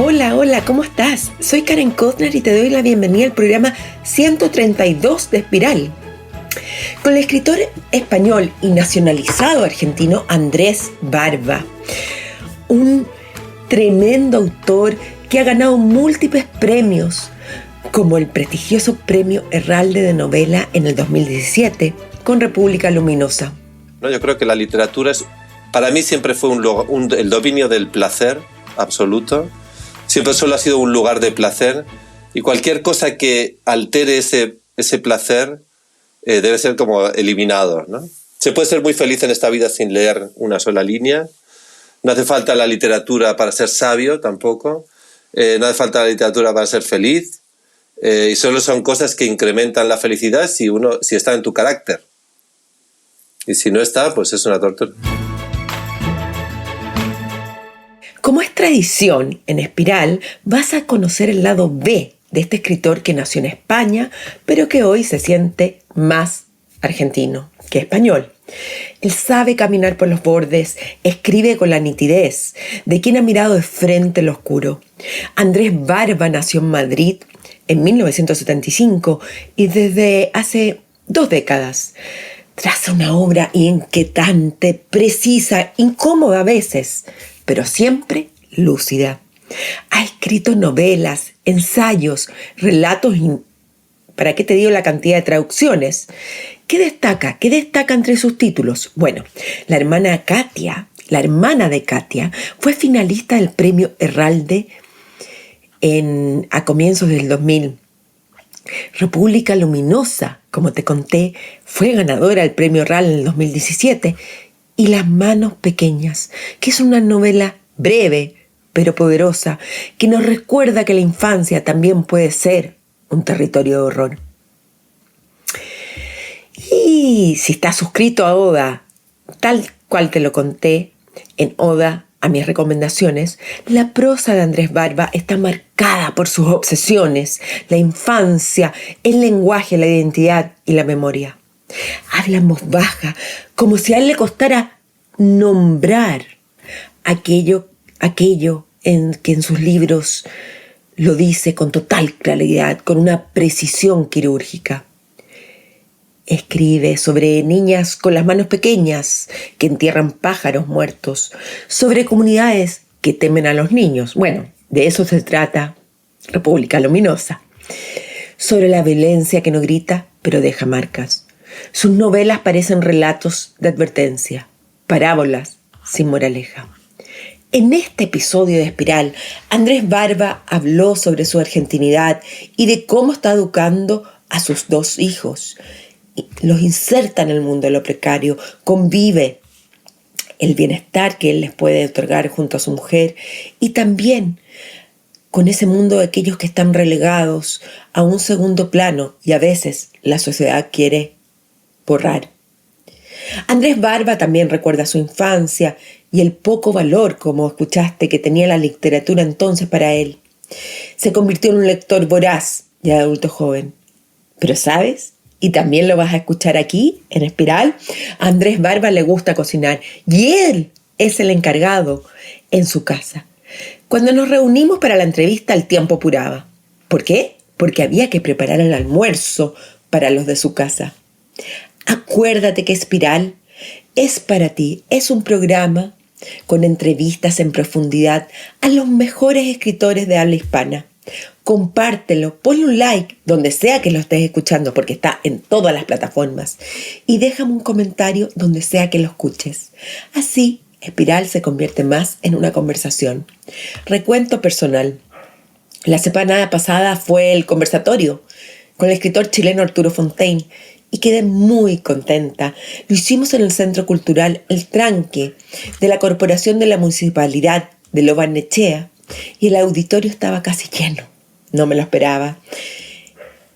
Hola, hola, ¿cómo estás? Soy Karen Kotner y te doy la bienvenida al programa 132 de Espiral. Con el escritor español y nacionalizado argentino Andrés Barba, un tremendo autor que ha ganado múltiples premios, como el prestigioso Premio Herralde de Novela en el 2017 con República Luminosa. Yo creo que la literatura para mí siempre fue el dominio del placer absoluto. Siempre solo ha sido un lugar de placer, y cualquier cosa que altere ese placer debe ser como eliminado, ¿no? Se puede ser muy feliz en esta vida sin leer una sola línea. No hace falta la literatura para ser sabio tampoco. No hace falta la literatura para ser feliz. Y solo son cosas que incrementan la felicidad si está en tu carácter. Y si no está, pues es una tortura. Como es tradición en Espiral, vas a conocer el lado B de este escritor que nació en España, pero que hoy se siente más argentino que español. Él sabe caminar por los bordes, escribe con la nitidez de quien ha mirado de frente lo oscuro. Andrés Barba nació en Madrid en 1975 y desde hace 2 décadas traza una obra inquietante, precisa, incómoda a veces, pero siempre lúcida. Ha escrito novelas, ensayos, relatos y ¿para qué te digo la cantidad de traducciones? ¿Qué destaca? ¿Qué destaca entre sus títulos? Bueno, la hermana de Katia, fue finalista del Premio Herralde a comienzos del 2000. República Luminosa, como te conté, fue ganadora del Premio Herralde en el 2017. Y Las manos pequeñas, que es una novela breve pero poderosa, que nos recuerda que la infancia también puede ser un territorio de horror. Y si estás suscrito a Oda, tal cual te lo conté en Oda a mis recomendaciones, la prosa de Andrés Barba está marcada por sus obsesiones, la infancia, el lenguaje, la identidad y la memoria. Habla en voz baja, como si a él le costara nombrar aquello en que en sus libros lo dice con total claridad, con una precisión quirúrgica. Escribe sobre niñas con las manos pequeñas que entierran pájaros muertos, sobre comunidades que temen a los niños. Bueno, de eso se trata República Luminosa. Sobre la violencia que no grita, pero deja marcas. Sus novelas parecen relatos de advertencia, parábolas sin moraleja. En este episodio de Espiral, Andrés Barba habló sobre su argentinidad y de cómo está educando a sus 2 hijos. Los inserta en el mundo de lo precario, convive el bienestar que él les puede otorgar junto a su mujer y también con ese mundo de aquellos que están relegados a un segundo plano y a veces la sociedad quiere borrar. Andrés Barba también recuerda su infancia y el poco valor, como escuchaste, que tenía la literatura entonces para él. Se convirtió en un lector voraz y adulto joven. Pero ¿sabes? Y también lo vas a escuchar aquí, en Espiral, a Andrés Barba le gusta cocinar y él es el encargado en su casa. Cuando nos reunimos para la entrevista, el tiempo apuraba. ¿Por qué? Porque había que preparar el almuerzo para los de su casa. Acuérdate que Espiral es para ti, es un programa con entrevistas en profundidad a los mejores escritores de habla hispana. Compártelo, ponle un like donde sea que lo estés escuchando, porque está en todas las plataformas, y déjame un comentario donde sea que lo escuches. Así, Espiral se convierte más en una conversación. Recuento personal. La semana pasada fue el conversatorio con el escritor chileno Arturo Fontaine y quedé muy contenta. Lo hicimos en el Centro Cultural El Tranque de la Corporación de la Municipalidad de Lo Barnechea y el auditorio estaba casi lleno. No me lo esperaba.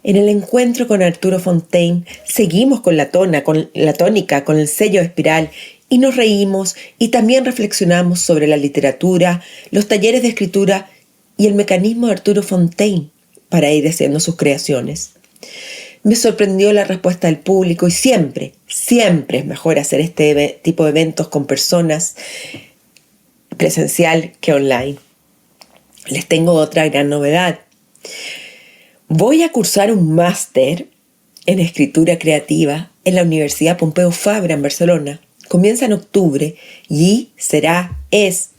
En el encuentro con Arturo Fontaine seguimos con la tónica, con el sello Espiral, y nos reímos y también reflexionamos sobre la literatura, los talleres de escritura y el mecanismo de Arturo Fontaine para ir haciendo sus creaciones. Me sorprendió la respuesta del público y siempre es mejor hacer este tipo de eventos con personas presencial que online. les tengo otra gran novedad. Voy a cursar un máster en escritura creativa en la Universidad Pompeu Fabra en Barcelona. Comienza en octubre y es,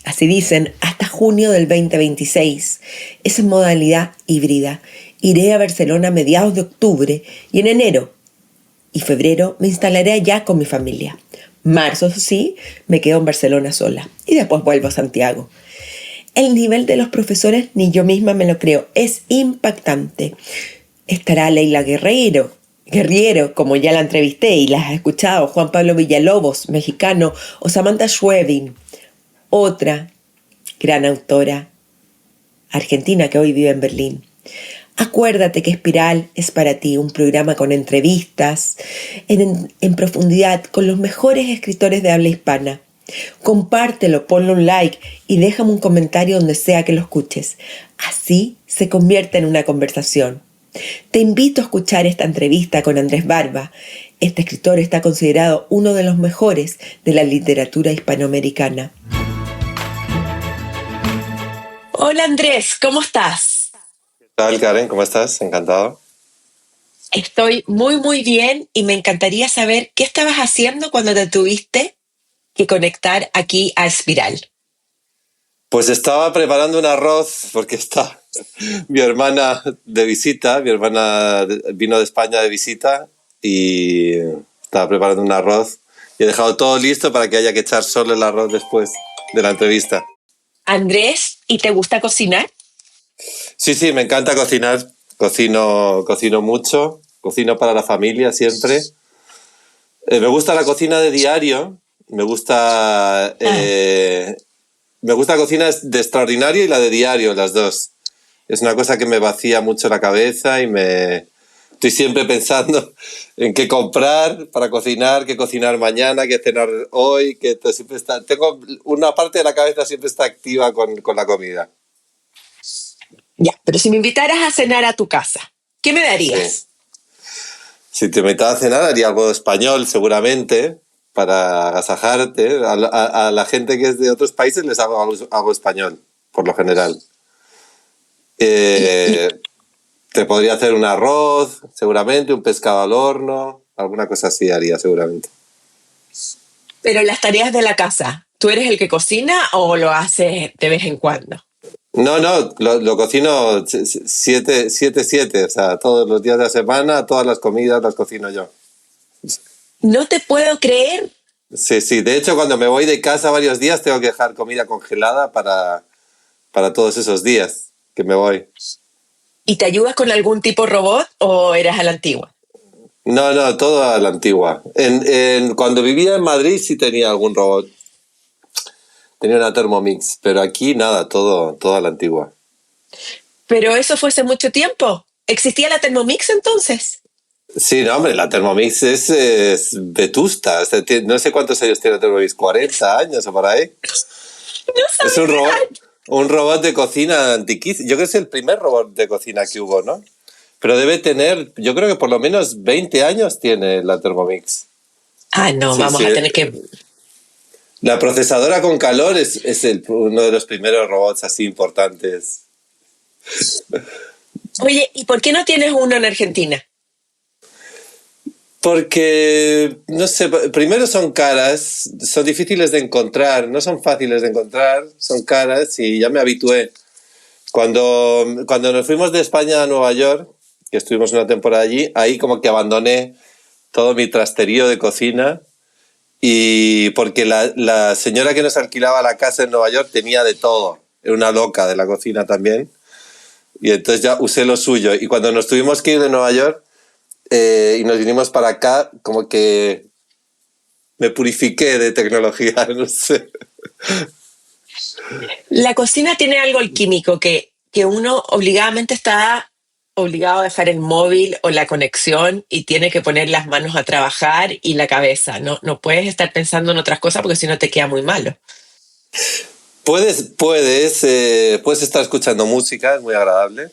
así dicen, hasta junio del 2026. Es en modalidad híbrida. Iré a Barcelona a mediados de octubre y en enero y febrero me instalaré allá con mi familia. Marzo, sí, me quedo en Barcelona sola y después vuelvo a Santiago. El nivel de los profesores ni yo misma me lo creo. Es impactante. Estará Leila Guerriero, como ya la entrevisté y la has escuchado, Juan Pablo Villalobos, mexicano, o Samantha Schweblin, otra gran autora argentina que hoy vive en Berlín. Acuérdate que Espiral es para ti un programa con entrevistas en profundidad con los mejores escritores de habla hispana. Compártelo, ponle un like y déjame un comentario donde sea que lo escuches. Así se convierte en una conversación. Te invito a escuchar esta entrevista con Andrés Barba. Este escritor está considerado uno de los mejores de la literatura hispanoamericana. Hola Andrés, ¿cómo estás? ¿Qué tal, Karen? ¿Cómo estás? Encantado. Estoy muy bien y me encantaría saber qué estabas haciendo cuando te tuviste que conectar aquí a Espiral. Pues estaba preparando un arroz porque está mi hermana de visita. Mi hermana vino de España de visita y estaba preparando un arroz. Y he dejado todo listo para que haya que echar solo el arroz después de la entrevista. Andrés, ¿y te gusta cocinar? Sí, me encanta cocinar. Cocino mucho. Cocino para la familia siempre. Me gusta la cocina de diario. Me gusta la cocina de extraordinario y la de diario, las dos. Es una cosa que me vacía mucho la cabeza y estoy siempre pensando en qué comprar para cocinar, qué cocinar mañana, qué cenar hoy, tengo una parte de la cabeza siempre está activa con la comida. Ya, pero si me invitaras a cenar a tu casa, ¿qué me darías? Sí. Si te invitara a cenar, haría algo español seguramente, para agasajarte. A la gente que es de otros países les hago algo español, por lo general. Te podría hacer un arroz, seguramente, un pescado al horno, alguna cosa así haría seguramente. Pero las tareas de la casa, ¿tú eres el que cocina o lo haces de vez en cuando? No, lo cocino 7/7, o sea, todos los días de la semana, todas las comidas las cocino yo. No te puedo creer. Sí, de hecho cuando me voy de casa varios días tengo que dejar comida congelada para todos esos días que me voy. ¿Y te ayudas con algún tipo robot o eras a la antigua? No, todo a la antigua. Cuando vivía en Madrid sí tenía algún robot. Tenía una Thermomix, pero aquí nada, todo a la antigua. Pero eso fue hace mucho tiempo. ¿Existía la Thermomix entonces? Sí, no, hombre, la Thermomix es vetusta. O sea, no sé cuántos años tiene la Thermomix, 40 años o por ahí. No Es sabía. un robot de cocina antiquísimo. Yo creo que es el primer robot de cocina que hubo, ¿no? Pero debe tener, yo creo que por lo menos 20 años tiene la Thermomix. Ah, no, Sí, vamos sí. a tener que... La procesadora con calor es uno de los primeros robots así importantes. Oye, ¿y por qué no tienes uno en Argentina? Porque, no sé, primero son caras, son difíciles de encontrar, no son fáciles de encontrar, son caras y ya me habitué. Cuando nos fuimos de España a Nueva York, que estuvimos una temporada allí, ahí como que abandoné todo mi trasterío de cocina y porque la señora que nos alquilaba la casa en Nueva York tenía de todo, era una loca de la cocina también y entonces ya usé lo suyo y cuando nos tuvimos que ir de Nueva York y nos vinimos para acá, como que me purifiqué de tecnología, no sé. La cocina tiene algo alquímico que uno obligadamente está obligado a dejar el móvil o la conexión y tiene que poner las manos a trabajar y la cabeza. No puedes estar pensando en otras cosas porque si no te queda muy malo. Puedes estar escuchando música, es muy agradable.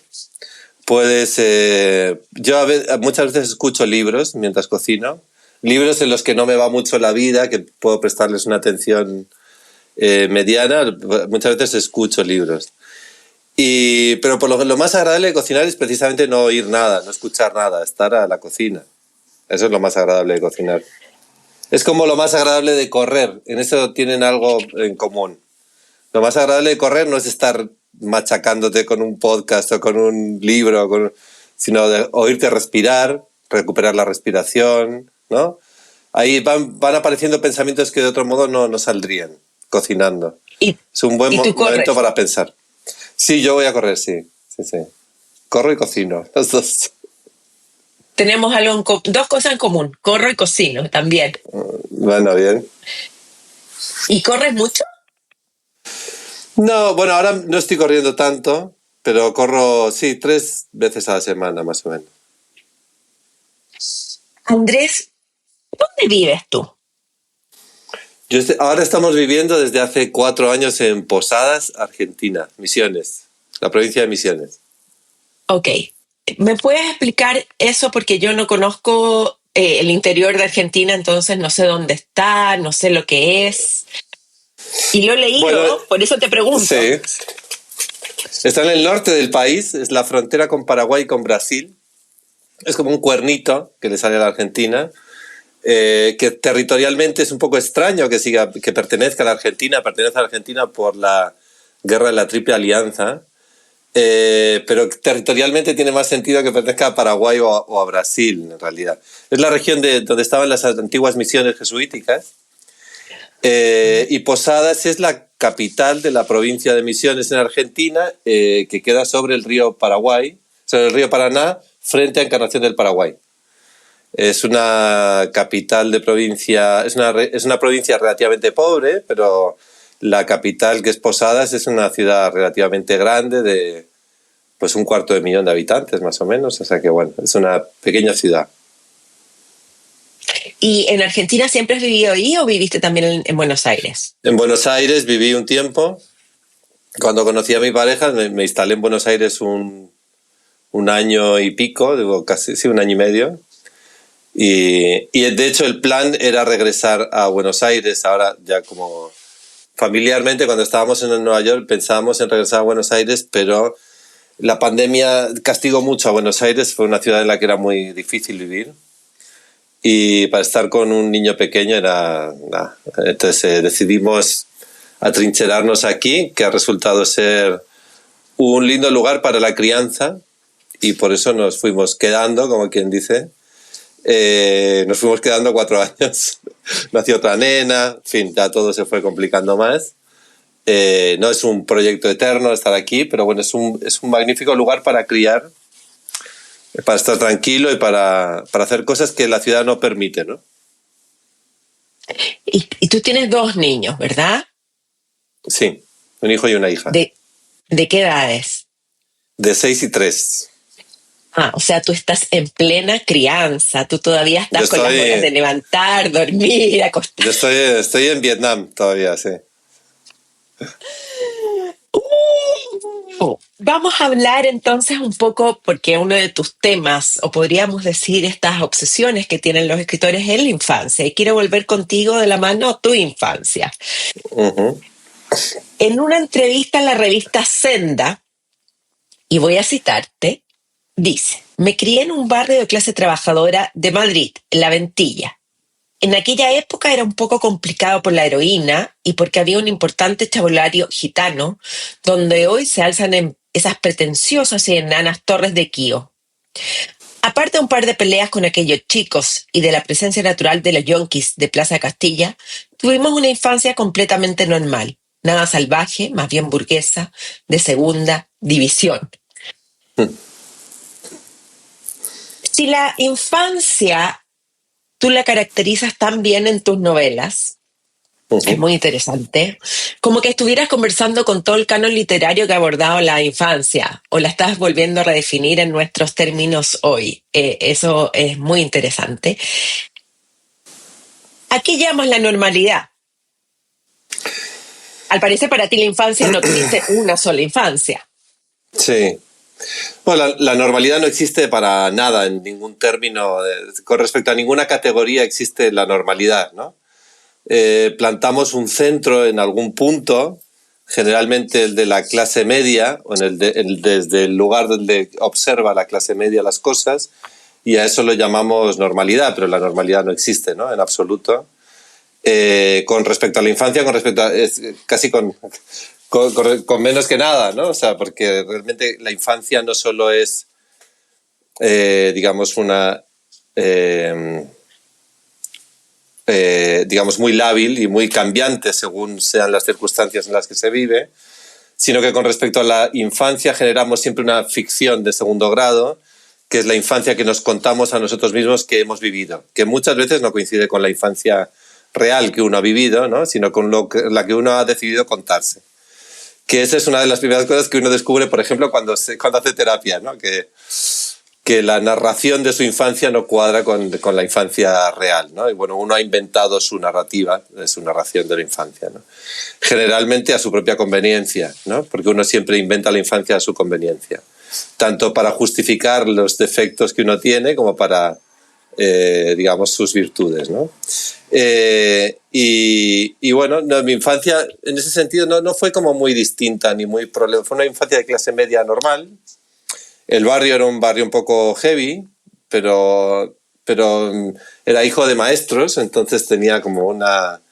Muchas veces escucho libros mientras cocino. Libros en los que no me va mucho la vida, que puedo prestarles una atención mediana. Muchas veces escucho libros. Pero por lo más agradable de cocinar es precisamente no oír nada, no escuchar nada, estar a la cocina. Eso es lo más agradable de cocinar. Es como lo más agradable de correr. En eso tienen algo en común. Lo más agradable de correr no es estar machacándote con un podcast o con un libro, sino de oírte respirar, recuperar la respiración, ¿no? Ahí van apareciendo pensamientos que de otro modo no saldrían cocinando. Es un buen ¿Y tú momento corres? para pensar. Sí, yo voy a correr, sí. Corro y cocino, los dos. Tenemos dos cosas en común, corro y cocino también. Bueno, bien. ¿Y corres mucho? No, bueno, ahora no estoy corriendo tanto, pero corro, sí, 3 veces a la semana, más o menos. Andrés, ¿dónde vives tú? Ahora estamos viviendo desde hace 4 años en Posadas, Argentina, Misiones, la provincia de Misiones. Ok, ¿me puedes explicar eso? Porque yo no conozco el interior de Argentina, entonces no sé dónde está, no sé lo que es. Y lo he Bueno, leído, por eso te pregunto. sí. Está en el norte del país, es la frontera con Paraguay y con Brasil. Es como un cuernito que le sale a la Argentina, que territorialmente es un poco extraño que pertenezca a la Argentina, pertenece a la Argentina por la guerra de la Triple Alianza, pero territorialmente tiene más sentido que pertenezca a Paraguay o a Brasil, en realidad. Es la región donde estaban las antiguas misiones jesuíticas, y Posadas es la capital de la provincia de Misiones en Argentina, que queda sobre el río Paraguay, sobre el río Paraná, frente a Encarnación del Paraguay. Es una capital de provincia, es una provincia relativamente pobre, pero la capital, que es Posadas, es una ciudad relativamente grande de pues 250.000 de habitantes, más o menos. O sea que, bueno, es una pequeña ciudad. ¿Y en Argentina siempre has vivido ahí o viviste también en Buenos Aires? En Buenos Aires viví un tiempo. Cuando conocí a mi pareja, me instalé en Buenos Aires un año y pico, digo, casi, sí, un año y medio. Y de hecho el plan era regresar a Buenos Aires. Ahora ya como familiarmente, cuando estábamos en Nueva York, pensábamos en regresar a Buenos Aires, pero la pandemia castigó mucho a Buenos Aires. Fue una ciudad en la que era muy difícil vivir. Y para estar con un niño pequeño era... Nah. Entonces decidimos atrincherarnos aquí, que ha resultado ser un lindo lugar para la crianza, y por eso nos fuimos quedando, como quien dice. Nos fuimos quedando 4 años. Nació otra nena, en fin, ya todo se fue complicando más. No es un proyecto eterno estar aquí, pero bueno, es un magnífico lugar para criar, para estar tranquilo y para hacer cosas que la ciudad no permite, ¿no? Y tú tienes dos niños, ¿verdad? Sí, un hijo y una hija. ¿De qué edades? De 6 y 3. Ah, o sea, tú estás en plena crianza, tú todavía estás con las horas de levantar, dormir, acostar. Yo estoy en Vietnam todavía, sí. Vamos a hablar entonces un poco, porque uno de tus temas, o podríamos decir estas obsesiones que tienen los escritores, es la infancia. Y quiero volver contigo de la mano a tu infancia. Uh-huh. En una entrevista en la revista Senda, y voy a citarte, dice: me crié en un barrio de clase trabajadora de Madrid, La Ventilla. En aquella época era un poco complicado por la heroína y porque había un importante estabulario gitano, donde hoy se alzan en esas pretenciosas y enanas torres de Kio. Aparte de un par de peleas con aquellos chicos y de la presencia natural de los yonkis de Plaza Castilla, tuvimos una infancia completamente normal, nada salvaje, más bien burguesa, de segunda división. Si la infancia tú la caracterizas tan bien en tus novelas, es muy interesante, como que estuvieras conversando con todo el canon literario que ha abordado la infancia, o la estás volviendo a redefinir en nuestros términos hoy. Eso es muy interesante. ¿A qué llamas la normalidad? Al parecer para ti la infancia no existe una sola infancia. Sí. Bueno, la normalidad no existe para nada en ningún término. Con respecto a ninguna categoría existe la normalidad, ¿no? Plantamos un centro en algún punto, generalmente el de la clase media, o desde el lugar donde observa la clase media las cosas, y a eso lo llamamos normalidad, pero la normalidad no existe, ¿no? En absoluto. Con respecto a la infancia, casi con menos que nada, ¿no? O sea, porque realmente la infancia no solo es, digamos, digamos, muy lábil y muy cambiante según sean las circunstancias en las que se vive, sino que con respecto a la infancia generamos siempre una ficción de segundo grado, que es la infancia que nos contamos a nosotros mismos que hemos vivido, que muchas veces no coincide con la infancia real que uno ha vivido, ¿no? Sino con la que uno ha decidido contarse. Que esa es una de las primeras cosas que uno descubre, por ejemplo, cuando hace terapia, ¿no? Que la narración de su infancia no cuadra con la infancia real, ¿no? Y bueno, uno ha inventado su narrativa, su narración de la infancia, ¿no? Generalmente a su propia conveniencia, ¿no? Porque uno siempre inventa la infancia a su conveniencia, tanto para justificar los defectos que uno tiene como para, digamos, sus virtudes, ¿no? Y bueno, no, mi infancia en ese sentido no fue como muy distinta ni muy problema. Fue una infancia de clase media normal. El barrio era un barrio un poco heavy, pero era hijo de maestros, entonces tenía como una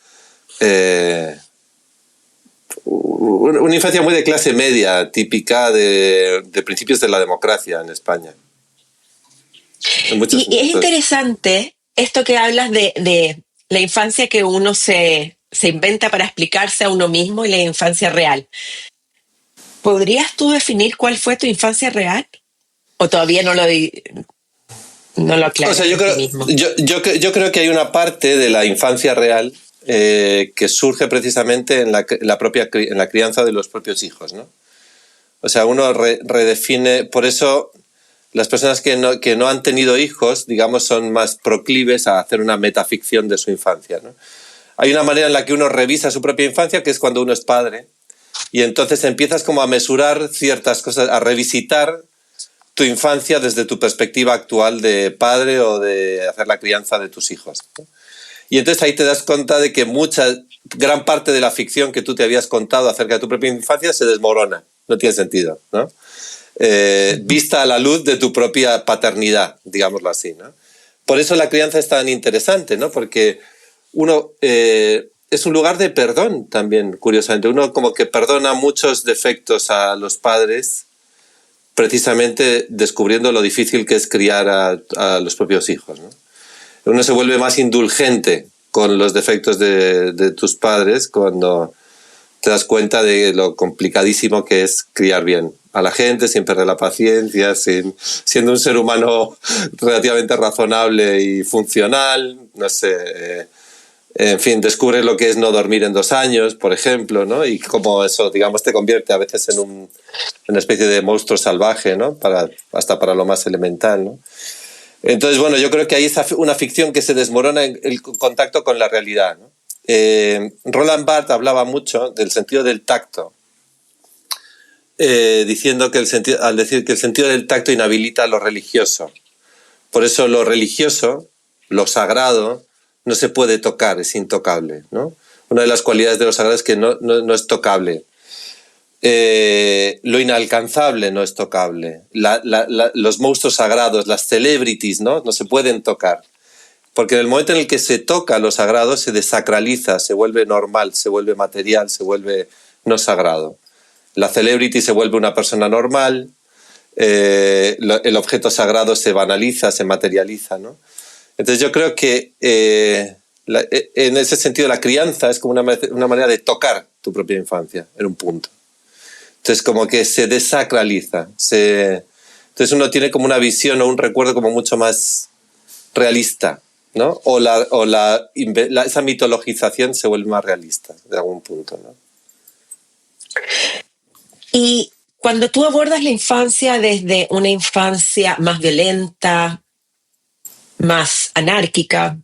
infancia muy de clase media, típica de principios de la democracia en España. Y es interesante esto que hablas de la infancia que uno se inventa para explicarse a uno mismo y la infancia real. ¿Podrías tú definir cuál fue tu infancia real? ¿O todavía no lo aclaras? O sea, yo creo que hay una parte de la infancia real que surge precisamente en la crianza de los propios hijos, ¿no? O sea, uno redefine, por eso las personas que no han tenido hijos, digamos, son más proclives a hacer una metaficción de su infancia, ¿no? Hay una manera en la que uno revisa su propia infancia, que es cuando uno es padre, y entonces empiezas como a mesurar ciertas cosas, a revisitar tu infancia desde tu perspectiva actual de padre o de hacer la crianza de tus hijos, ¿no? Y entonces ahí te das cuenta de que gran parte de la ficción que tú te habías contado acerca de tu propia infancia se desmorona, no tiene sentido, ¿no? Vista a la luz de tu propia paternidad, digámoslo así, ¿no? Por eso la crianza es tan interesante, ¿no? Porque uno es un lugar de perdón también, curiosamente. Uno como que perdona muchos defectos a los padres, precisamente descubriendo lo difícil que es criar a los propios hijos, ¿no? Uno se vuelve más indulgente con los defectos de tus padres cuando te das cuenta de lo complicadísimo que es criar bien a la gente, sin perder la paciencia, siendo un ser humano relativamente razonable y funcional, no sé, en fin, descubres lo que es no dormir en 2 años, por ejemplo, ¿no? Y cómo eso, digamos, te convierte a veces en una especie de monstruo salvaje, ¿no? Hasta para lo más elemental, ¿no? Entonces, bueno, yo creo que hay una ficción que se desmorona en el contacto con la realidad, ¿no? Roland Barthes hablaba mucho del sentido del tacto, diciendo que al decir que el sentido del tacto inhabilita lo religioso. Por eso lo religioso, lo sagrado, no se puede tocar, es intocable, ¿no? Una de las cualidades de lo sagrado es que no es tocable. Lo inalcanzable no es tocable. Los monstruos sagrados, las celebrities, no se pueden tocar. Porque en el momento en el que se toca lo sagrado se desacraliza, se vuelve normal, se vuelve material, se vuelve no sagrado. La celebrity se vuelve una persona normal, el objeto sagrado se banaliza, se materializa, ¿no? Entonces yo creo que en ese sentido la crianza es como una manera de tocar tu propia infancia en un punto. Entonces como que se desacraliza. Entonces uno tiene como una visión o un recuerdo como mucho más realista, ¿no? Esa mitologización se vuelve más realista de algún punto, ¿no? Y cuando tú abordas la infancia desde una infancia más violenta, más anárquica,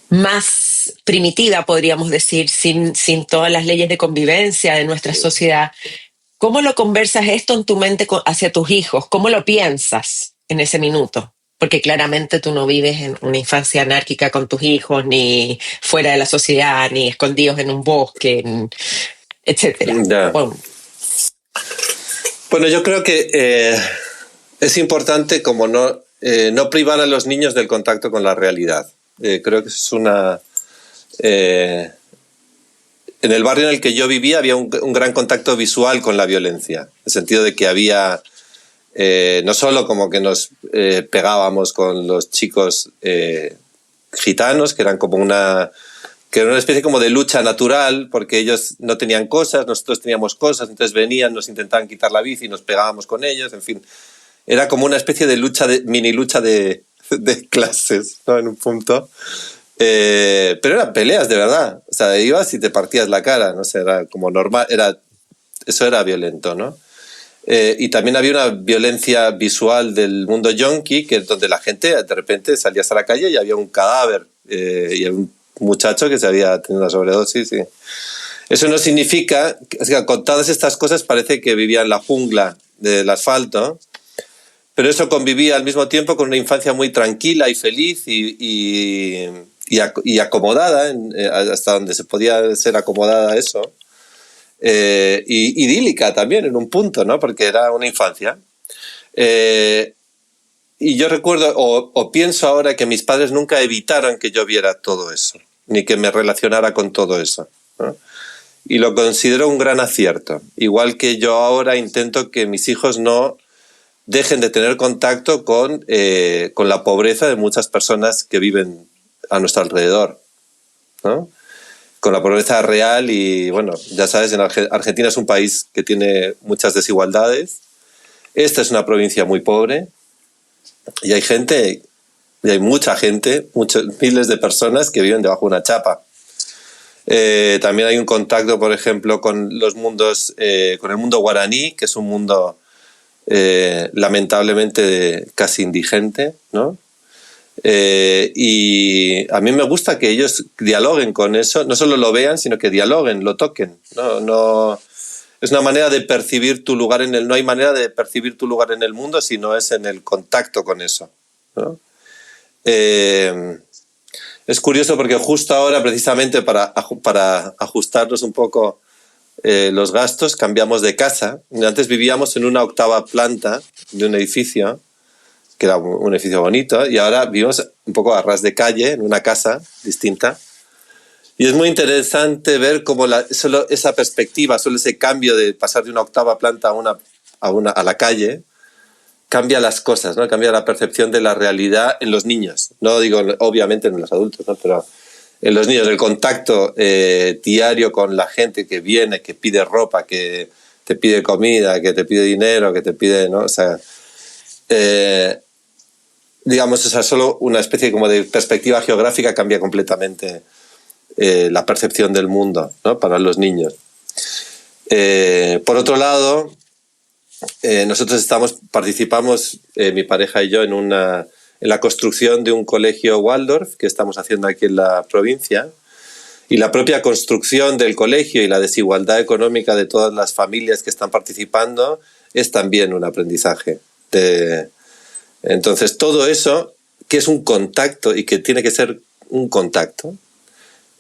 más primitiva, podríamos decir, sin todas las leyes de convivencia de nuestra sociedad, ¿cómo lo conversas esto en tu mente hacia tus hijos? ¿Cómo lo piensas en ese minuto? Porque claramente tú no vives en una infancia anárquica con tus hijos, ni fuera de la sociedad, ni escondidos en un bosque. etcétera. Ya. Bueno, Bueno, yo creo que es importante como no privar a los niños del contacto con la realidad. Creo que es una... en el barrio en el que yo vivía había un gran contacto visual con la violencia, en el sentido de que había no solo como que nos pegábamos con los chicos gitanos, que eran como que era una especie como de lucha natural, porque ellos no tenían cosas, nosotros teníamos cosas, entonces venían, nos intentaban quitar la bici, nos pegábamos con ellos, en fin. Era como una especie de mini lucha de clases, ¿no? En un punto. Pero eran peleas de verdad. O sea, ibas y te partías la cara, no sé, era como normal, eso era violento, ¿no? Y también había una violencia visual del mundo yonki, que es donde la gente de repente salías a la calle y había un cadáver y un muchacho que se había tenido una sobredosis. Y eso no significa, o sea, con todas estas cosas parece que vivía en la jungla del asfalto, pero eso convivía al mismo tiempo con una infancia muy tranquila y feliz y acomodada, hasta donde se podía ser acomodada eso. Y idílica también en un punto, ¿no? Porque era una infancia. Y yo recuerdo o pienso ahora que mis padres nunca evitaron que yo viera todo eso, ni que me relacionara con todo eso, ¿no? Y lo considero un gran acierto. Igual que yo ahora intento que mis hijos no dejen de tener contacto con la pobreza de muchas personas que viven a nuestro alrededor, ¿no? Con la pobreza real y, bueno, ya sabes, Argentina es un país que tiene muchas desigualdades. Esta es una provincia muy pobre y hay mucha gente, miles de personas que viven debajo de una chapa. También hay un contacto, por ejemplo, con con el mundo guaraní, que es un mundo lamentablemente casi indigente, ¿no? Y a mí me gusta que ellos dialoguen con eso, no solo lo vean, sino que dialoguen, lo toquen. No, es una manera de percibir tu lugar no hay manera de percibir tu lugar en el mundo si no es en el contacto con eso, ¿no? Es curioso porque justo ahora, precisamente para ajustarnos un poco los gastos, cambiamos de casa. Antes vivíamos en una 8ª planta de un edificio, que era un edificio bonito, y ahora vivimos un poco a ras de calle, en una casa distinta. Y es muy interesante ver cómo solo esa perspectiva, solo ese cambio de pasar de una 8ª planta a la calle, cambia las cosas, ¿no? Cambia la percepción de la realidad en los niños. No digo, obviamente, en los adultos, ¿no? Pero en los niños, el contacto diario con la gente que viene, que pide ropa, que te pide comida, que te pide dinero, que te pide, ¿no? O sea, digamos, esa solo una especie como de perspectiva geográfica cambia completamente la percepción del mundo, ¿no? Para los niños. Por otro lado, nosotros participamos, mi pareja y yo, en la construcción de un colegio Waldorf que estamos haciendo aquí en la provincia, y la propia construcción del colegio y la desigualdad económica de todas las familias que están participando es también un aprendizaje. Entonces, todo eso, que es un contacto y que tiene que ser un contacto,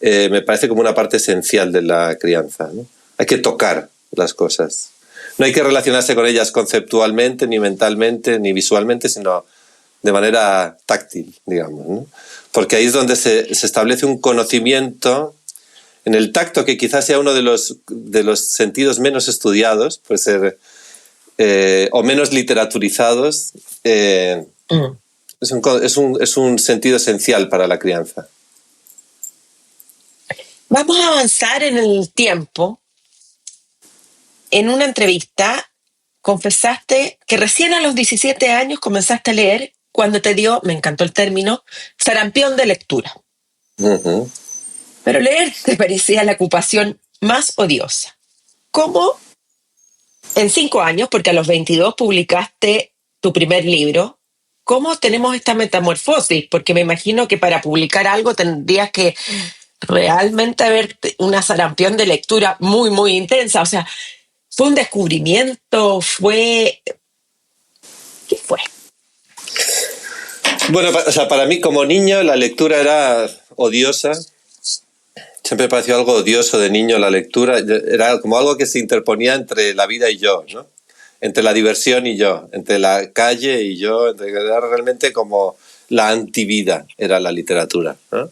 me parece como una parte esencial de la crianza, ¿no? Hay que tocar las cosas. No hay que relacionarse con ellas conceptualmente, ni mentalmente, ni visualmente, sino de manera táctil, digamos, ¿no? Porque ahí es donde se establece un conocimiento en el tacto, que quizás sea uno de los sentidos menos estudiados, puede ser, o menos literaturizados. Es un sentido esencial para la crianza. vamos a avanzar en el tiempo. En una entrevista confesaste que recién a los 17 años comenzaste a leer cuando te dio, me encantó el término, sarampión de lectura. Uh-huh. Pero leer te parecía la ocupación más odiosa. ¿Cómo en 5 años, porque a los 22 publicaste tu primer libro, cómo tenemos esta metamorfosis? Porque me imagino que para publicar algo tendrías que realmente haber una sarampión de lectura muy, muy intensa. O sea, ¿fue un descubrimiento? ¿Qué fue? Bueno, o sea, para mí como niño la lectura era odiosa. Siempre me pareció algo odioso de niño la lectura. Era como algo que se interponía entre la vida y yo, ¿no? Entre la diversión y yo, entre la calle y yo. Era realmente como la antivida, era la literatura, ¿no?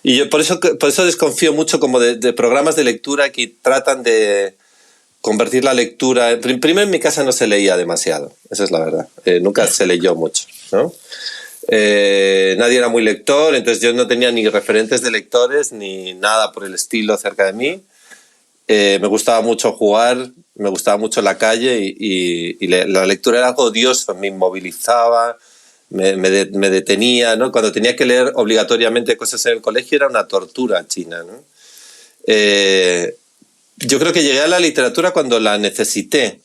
Y yo por eso desconfío mucho como de programas de lectura que tratan de convertir la lectura... Primero, en mi casa no se leía demasiado, esa es la verdad. Nunca se leyó mucho, ¿no? Nadie era muy lector, entonces yo no tenía ni referentes de lectores ni nada por el estilo cerca de mí. Me gustaba mucho jugar, me gustaba mucho la calle y la lectura era algo odioso, me inmovilizaba, me detenía, ¿no? Cuando tenía que leer obligatoriamente cosas en el colegio era una tortura china, ¿no? Yo creo que llegué a la literatura cuando la necesité.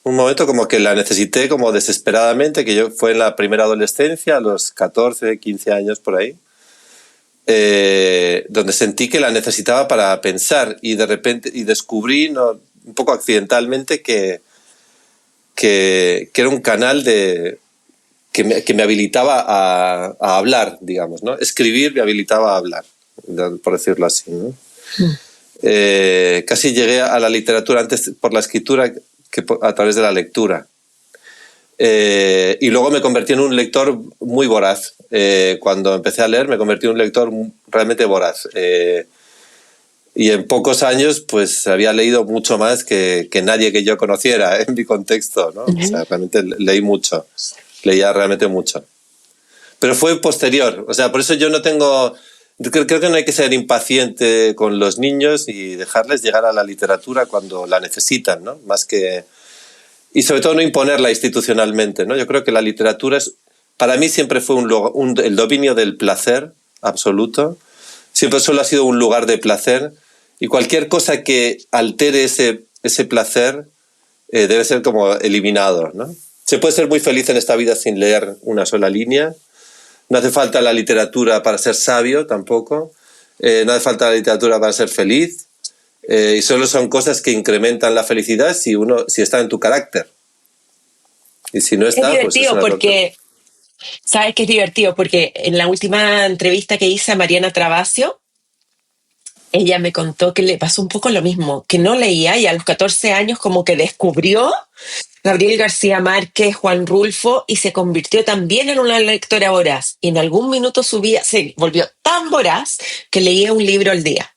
Un momento como que la necesité como desesperadamente, que yo fue en la primera adolescencia, a los 14, 15 años por ahí, donde sentí que la necesitaba para pensar y de repente descubrí, ¿no?, un poco accidentalmente que era un canal que me habilitaba a hablar, digamos, ¿no? Escribir me habilitaba a hablar, por decirlo así, ¿no? Casi llegué a la literatura antes por la escritura que a través de la lectura. Y luego me convertí en un lector muy voraz. Cuando empecé a leer me convertí en un lector realmente voraz. Y en pocos años pues había leído mucho más que nadie que yo conociera en mi contexto, ¿no? O sea, realmente leí mucho. Leía realmente mucho. Pero fue posterior. O sea, por eso yo no tengo... Creo que no hay que ser impaciente con los niños y dejarles llegar a la literatura cuando la necesitan, ¿no? Más que... Y sobre todo no imponerla institucionalmente, ¿no? Yo creo que la literatura para mí siempre fue el dominio del placer absoluto. Siempre solo ha sido un lugar de placer y cualquier cosa que altere ese placer debe ser como eliminado, ¿no? Se puede ser muy feliz en esta vida sin leer una sola línea. No hace falta la literatura para ser sabio tampoco. No hace falta la literatura para ser feliz. Y solo son cosas que incrementan la felicidad si está en tu carácter. Y si no está, Es pues es divertido una porque, ¿sabes qué es divertido? Porque en la última entrevista que hice a Mariana Travasio, ella me contó que le pasó un poco lo mismo, que no leía y a los 14 años como que descubrió Gabriel García Márquez, Juan Rulfo, y se convirtió también en una lectora voraz. Y en algún minuto su vida se volvió tan voraz que leía un libro al día.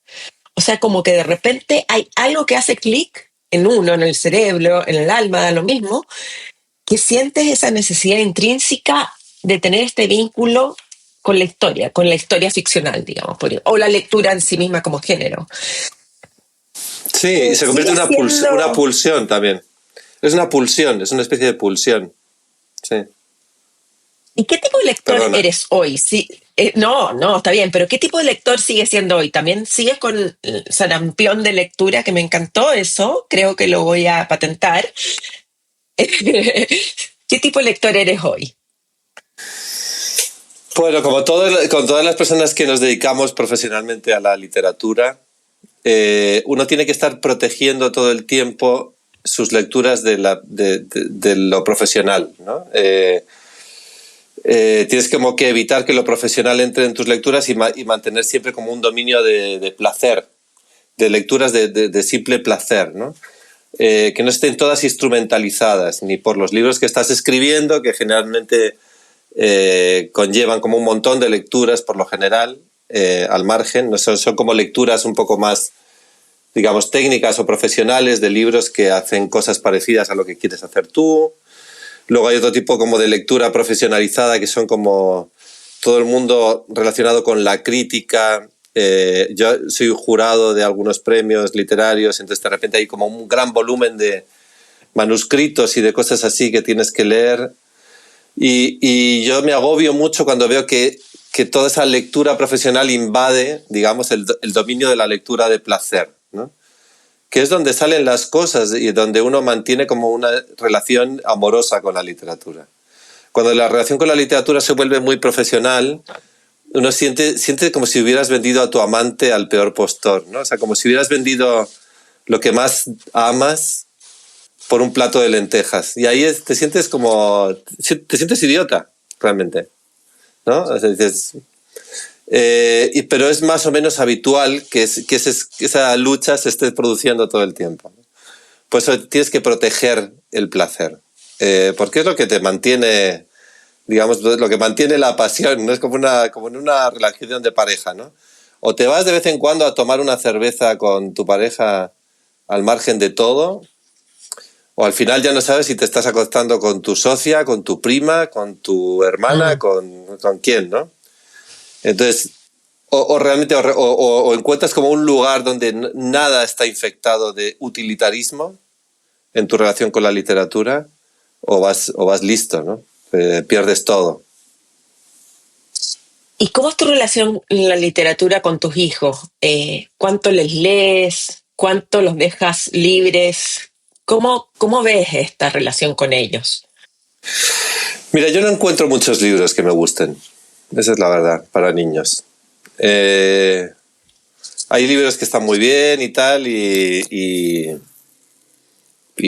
O sea, como que de repente hay algo que hace clic en uno, en el cerebro, en el alma, da lo mismo, que sientes esa necesidad intrínseca de tener este vínculo con la historia ficcional, digamos, o la lectura en sí misma como género. Sí, y se convierte en una Siendo... pulsión también. Es una pulsión, es una especie de pulsión. Sí. ¿Y qué tipo de lector Perdona. eres hoy? Sí, no, está bien, pero ¿qué tipo de lector sigues siendo hoy? ¿También sigues con el sarampión de lectura que me encantó eso? Creo que lo voy a patentar. ¿Qué tipo de lector eres hoy? Bueno, con todas las personas que nos dedicamos profesionalmente a la literatura, uno tiene que estar protegiendo todo el tiempo sus lecturas de lo profesional, ¿no? Tienes como que evitar que lo profesional entre en tus lecturas y mantener siempre como un dominio de placer, de lecturas de simple placer, ¿no? Que no estén todas instrumentalizadas, ni por los libros que estás escribiendo, que generalmente conllevan como un montón de lecturas por lo general, al margen, ¿no? Son como lecturas un poco más, digamos, técnicas o profesionales de libros que hacen cosas parecidas a lo que quieres hacer tú. Luego hay otro tipo como de lectura profesionalizada que son como todo el mundo relacionado con la crítica. Yo soy jurado de algunos premios literarios, entonces de repente hay como un gran volumen de manuscritos y de cosas así que tienes que leer. Y yo me agobio mucho cuando veo que toda esa lectura profesional invade, digamos, el dominio de la lectura de placer, ¿no? Que es donde salen las cosas y donde uno mantiene como una relación amorosa con la literatura. Cuando la relación con la literatura se vuelve muy profesional, uno siente como si hubieras vendido a tu amante al peor postor, ¿no? O sea, como si hubieras vendido lo que más amas por un plato de lentejas. Y ahí te sientes idiota, realmente, ¿no? O sea, dices, Pero es más o menos habitual que esa lucha se esté produciendo todo el tiempo. Pues tienes que proteger el placer, porque es lo que te mantiene, digamos, lo que mantiene la pasión, ¿no? Es como en una relación de pareja, ¿no? O te vas de vez en cuando a tomar una cerveza con tu pareja al margen de todo, o al final ya no sabes si te estás acostando con tu socia, con tu prima, con tu hermana, con quién, ¿no? Entonces, realmente encuentras como un lugar donde nada está infectado de utilitarismo en tu relación con la literatura, o vas listo, ¿no? Pierdes todo. ¿Y cómo es tu relación en la literatura con tus hijos? ¿Cuánto les lees? ¿Cuánto los dejas libres? ¿Cómo ves esta relación con ellos? Mira, yo no encuentro muchos libros que me gusten. Esa es la verdad, para niños. Hay libros que están muy bien y tal, y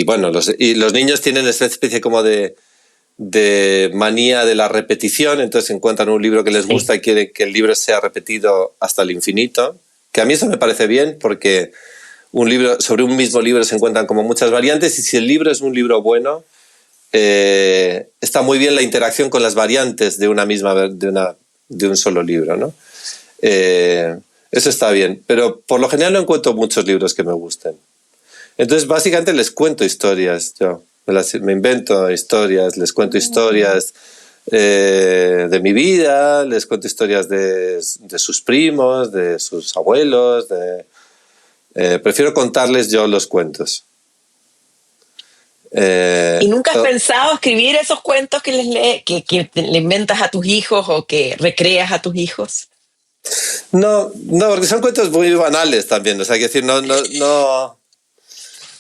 bueno, los niños tienen esa especie como de manía de la repetición, entonces encuentran un libro que les gusta y quieren que el libro sea repetido hasta el infinito, que a mí eso me parece bien, porque sobre un mismo libro se encuentran como muchas variantes, y si el libro es un libro bueno, está muy bien la interacción con las variantes de un solo libro, ¿no? Eso está bien, pero por lo general no encuentro muchos libros que me gusten. Entonces básicamente les cuento historias, yo me invento historias, les cuento historias de mi vida, les cuento historias de sus primos, de sus abuelos, prefiero contarles yo los cuentos. ¿Y nunca has pensado escribir esos cuentos que que le inventas a tus hijos o que recreas a tus hijos? No, porque son cuentos muy banales también, o sea, que decir, no.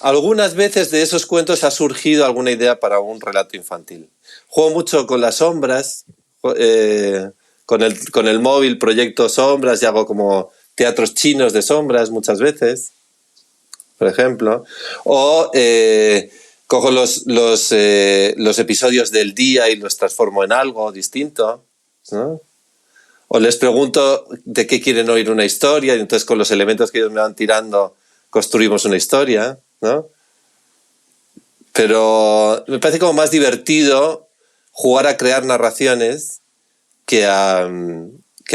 Algunas veces de esos cuentos ha surgido alguna idea para un relato infantil. Juego mucho con las sombras, con el móvil proyecto sombras y hago como teatros chinos de sombras muchas veces, por ejemplo. O cojo los episodios del día y los transformo en algo distinto, ¿no? O les pregunto de qué quieren oír una historia, y entonces con los elementos que ellos me van tirando construimos una historia, ¿no? Pero me parece como más divertido jugar a crear narraciones que a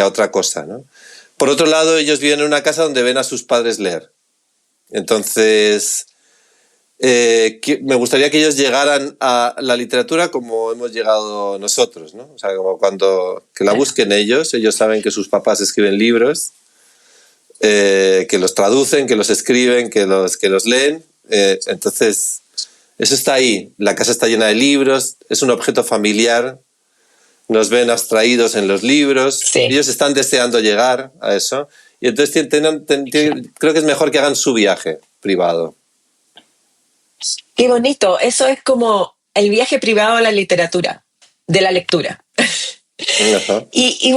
otra cosa, ¿no? Por otro lado, ellos viven en una casa donde ven a sus padres leer. Entonces, me gustaría que ellos llegaran a la literatura como hemos llegado nosotros, ¿no? O sea, como que la busquen ellos saben que sus papás escriben libros, que los traducen, que los escriben, que los leen. Entonces, eso está ahí. La casa está llena de libros, es un objeto familiar, nos ven abstraídos en los libros, Sí. Ellos están deseando llegar a eso, y entonces creo que es mejor que hagan su viaje privado. Qué bonito, eso es como el viaje privado a la literatura, de la lectura. Ajá. Y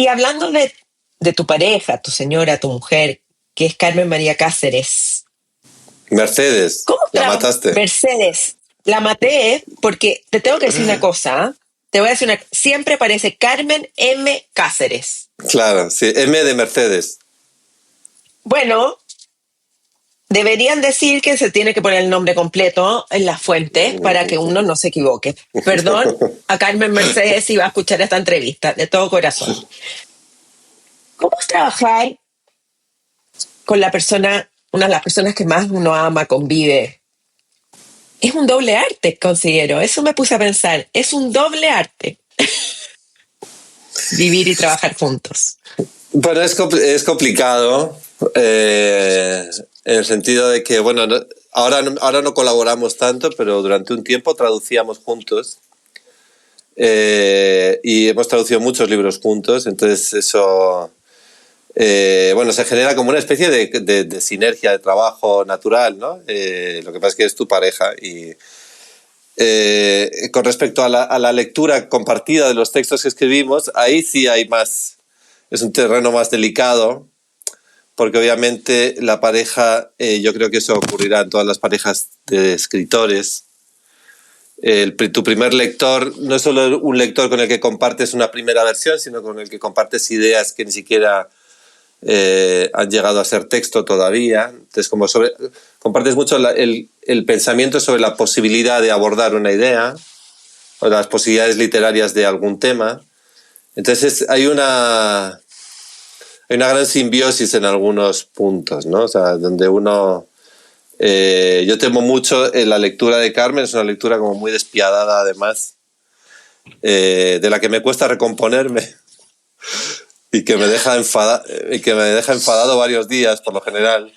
hablando de tu pareja, tu señora, tu mujer, que es Carmen María Cáceres. Mercedes, la mataste. Mercedes, la maté porque te tengo que decir una cosa. Te voy a decir siempre aparece Carmen M. Cáceres. Claro, sí, M de Mercedes. Bueno, deberían decir que se tiene que poner el nombre completo en las fuentes para que uno no se equivoque. Perdón a Carmen Mercedes si va a escuchar esta entrevista, de todo corazón. ¿Cómo es trabajar con la persona, una de las personas que más uno ama, convive? Es un doble arte, considero. Eso me puse a pensar. Es un doble arte. Vivir y trabajar juntos. Bueno, es complicado, en el sentido de que, bueno, ahora no colaboramos tanto, pero durante un tiempo traducíamos juntos, y hemos traducido muchos libros juntos, entonces eso, bueno, se genera como una especie de sinergia de trabajo natural, ¿no? Lo que pasa es que es tu pareja y... con respecto a la lectura compartida de los textos que escribimos, ahí sí hay más, es un terreno más delicado, porque obviamente la pareja, yo creo que eso ocurrirá en todas las parejas de escritores, Tu primer lector no es solo un lector con el que compartes una primera versión, sino con el que compartes ideas que ni siquiera han llegado a ser texto todavía. Entonces, compartes mucho el pensamiento sobre la posibilidad de abordar una idea o las posibilidades literarias de algún tema. Entonces hay una gran simbiosis en algunos puntos, ¿no? O sea, donde uno... yo temo mucho la lectura de Carmen, es una lectura como muy despiadada además, de la que me cuesta recomponerme y que me deja enfadado varios días por lo general,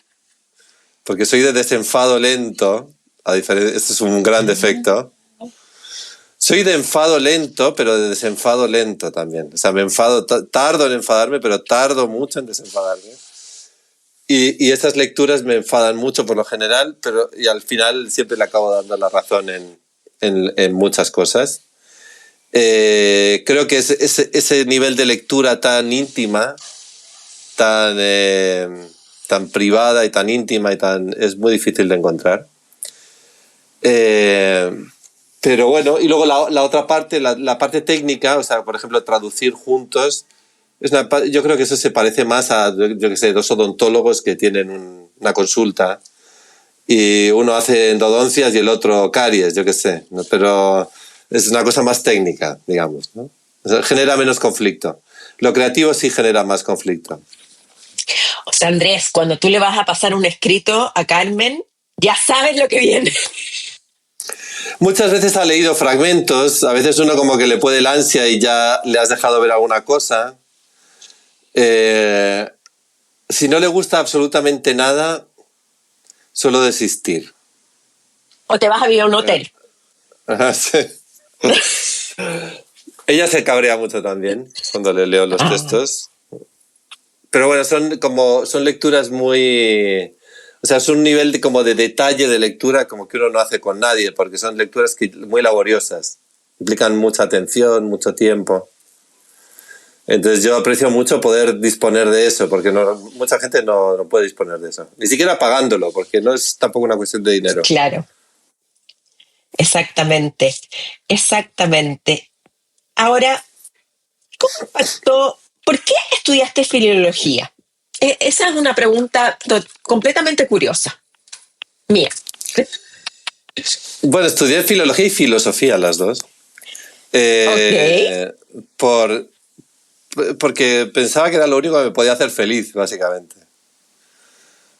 porque soy de desenfado lento, este es un gran defecto. Soy de enfado lento, pero de desenfado lento también. O sea, me enfado, tardo en enfadarme, pero tardo mucho en desenfadarme. Y estas lecturas me enfadan mucho por lo general, y al final siempre le acabo dando la razón en muchas cosas. Creo que ese nivel de lectura tan íntima, tan privada y tan íntima es muy difícil de encontrar. Pero bueno, y luego la otra parte, la parte técnica, o sea, por ejemplo, traducir juntos, yo creo que eso se parece más a, yo qué sé, dos odontólogos que tienen una consulta y uno hace endodoncias y el otro caries, yo qué sé, ¿no? Pero es una cosa más técnica, digamos, ¿no? O sea, genera menos conflicto. Lo creativo sí genera más conflicto. O sea, Andrés, cuando tú le vas a pasar un escrito a Carmen, ya sabes lo que viene. Muchas veces ha leído fragmentos, a veces uno como que le puede el ansia y ya le has dejado ver alguna cosa. Si no le gusta absolutamente nada, suelo desistir. O te vas a vivir a un hotel. Sí. Ella se cabrea mucho también cuando le leo los textos. Pero bueno, son lecturas muy... O sea, es un nivel de detalle de lectura como que uno no hace con nadie, porque son lecturas muy laboriosas. Implican mucha atención, mucho tiempo. Entonces yo aprecio mucho poder disponer de eso, porque mucha gente no puede disponer de eso. Ni siquiera pagándolo, porque no es tampoco una cuestión de dinero. Claro. Exactamente. Exactamente. Ahora, ¿cómo impactó? ¿Por qué estudiaste filología? Esa es una pregunta completamente curiosa. Mía. Bueno, estudié filología y filosofía las dos. Porque pensaba que era lo único que me podía hacer feliz, básicamente.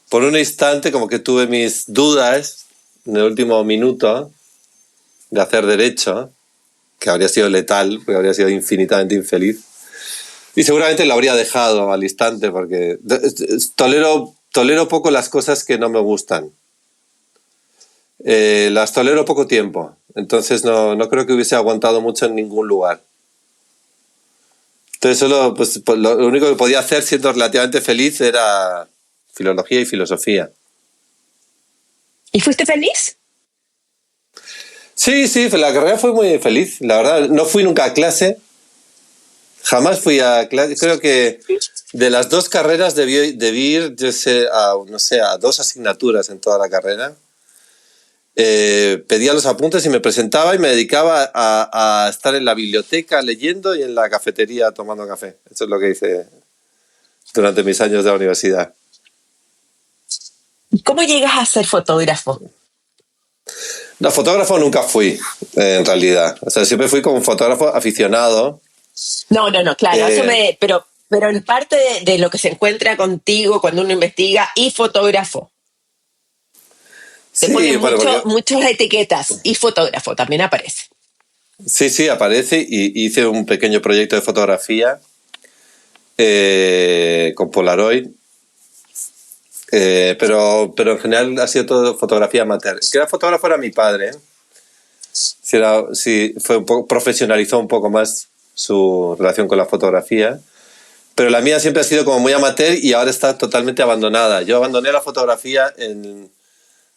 Por un instante como que tuve mis dudas en el último minuto de hacer derecho, que habría sido letal, porque habría sido infinitamente infeliz. Y seguramente lo habría dejado al instante, porque tolero poco las cosas que no me gustan. Las tolero poco tiempo, entonces no creo que hubiese aguantado mucho en ningún lugar. Entonces lo único que podía hacer siendo relativamente feliz era filología y filosofía. ¿Y fuiste feliz? Sí, la carrera fue muy feliz, la verdad. No fui nunca a clase, jamás fui a clase. Creo que de las dos carreras debí ir, a 2 asignaturas en toda la carrera. Pedía los apuntes y me presentaba y me dedicaba a estar en la biblioteca leyendo y en la cafetería tomando café. Eso es lo que hice durante mis años de la universidad. ¿Y cómo llegas a ser fotógrafo? No, fotógrafo nunca fui, en realidad. O sea, siempre fui como un fotógrafo aficionado. No, claro, pero en parte de lo que se encuentra contigo cuando uno investiga y fotógrafo. Te ponen muchas etiquetas y fotógrafo también aparece. Sí, aparece y hice un pequeño proyecto de fotografía con Polaroid, pero en general ha sido todo fotografía amateur. El que era fotógrafo era mi padre. Profesionalizó un poco más su relación con la fotografía, pero la mía siempre ha sido como muy amateur y ahora está totalmente abandonada. Yo abandoné la fotografía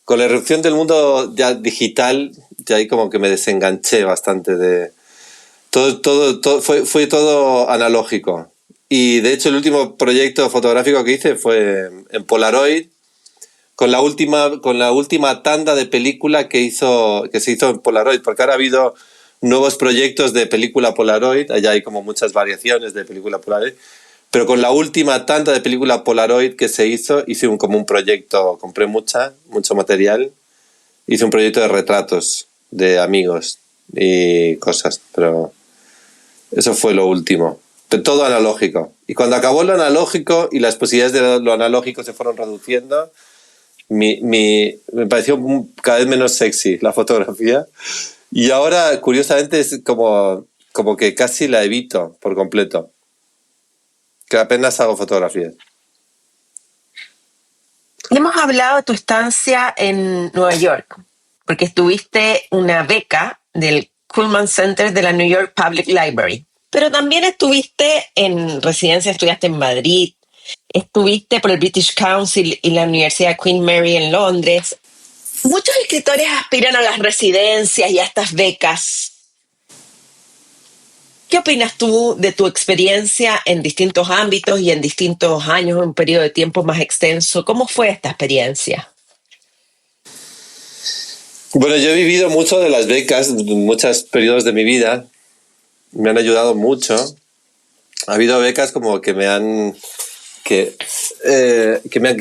con la irrupción del mundo ya digital, ya ahí como que me desenganché bastante de... Todo fue todo analógico. Y de hecho el último proyecto fotográfico que hice fue en Polaroid, con la última tanda de película que se hizo en Polaroid, porque ahora ha habido nuevos proyectos de película Polaroid, allá hay como muchas variaciones de película Polaroid, pero con la última tanda de película Polaroid que se hizo, hice como un proyecto, compré mucho material, hice un proyecto de retratos de amigos y cosas, pero eso fue lo último. Todo analógico. Y cuando acabó lo analógico y las posibilidades de lo analógico se fueron reduciendo, me pareció cada vez menos sexy la fotografía. Y ahora, curiosamente, es como que casi la evito por completo. Que apenas hago fotografías. Y hemos hablado de tu estancia en Nueva York, porque estuviste una beca del Cullman Center de la New York Public Library, pero también estuviste en residencia, estudiaste en Madrid, estuviste por el British Council y la Universidad de Queen Mary en Londres. Muchos escritores aspiran a las residencias y a estas becas. ¿Qué opinas tú de tu experiencia en distintos ámbitos y en distintos años, en un periodo de tiempo más extenso? ¿Cómo fue esta experiencia? Bueno, yo he vivido mucho de las becas, muchos periodos de mi vida. Me han ayudado mucho. Ha habido becas como que que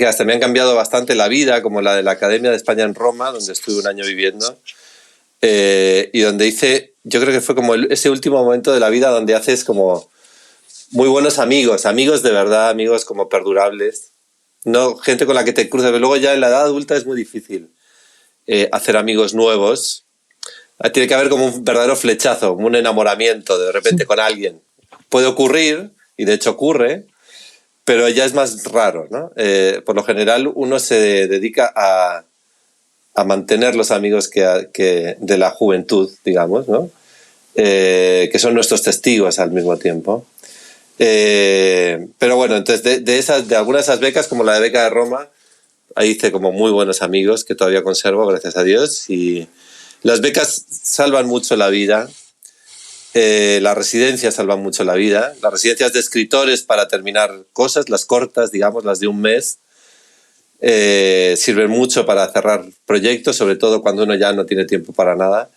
hasta me han cambiado bastante la vida, como la de la Academia de España en Roma, donde estuve un año viviendo, y donde yo creo que fue como ese último momento de la vida donde haces como muy buenos amigos de verdad, amigos como perdurables, no gente con la que te cruzas, pero luego ya en la edad adulta es muy difícil hacer amigos nuevos. Tiene que haber como un verdadero flechazo, un enamoramiento de repente con alguien. Puede ocurrir, y de hecho ocurre, pero ya es más raro, ¿no? Por lo general uno se dedica a mantener los amigos que de la juventud, digamos, ¿no? Que son nuestros testigos al mismo tiempo. Pero bueno, entonces de algunas de esas becas, como la de beca de Roma, ahí hice como muy buenos amigos que todavía conservo, gracias a Dios. Y las becas salvan mucho la vida. Las residencias salvan mucho la vida. Las residencias de escritores para terminar cosas, las cortas, digamos, las de un mes, sirven mucho para cerrar proyectos, sobre todo cuando uno ya no tiene tiempo para nada.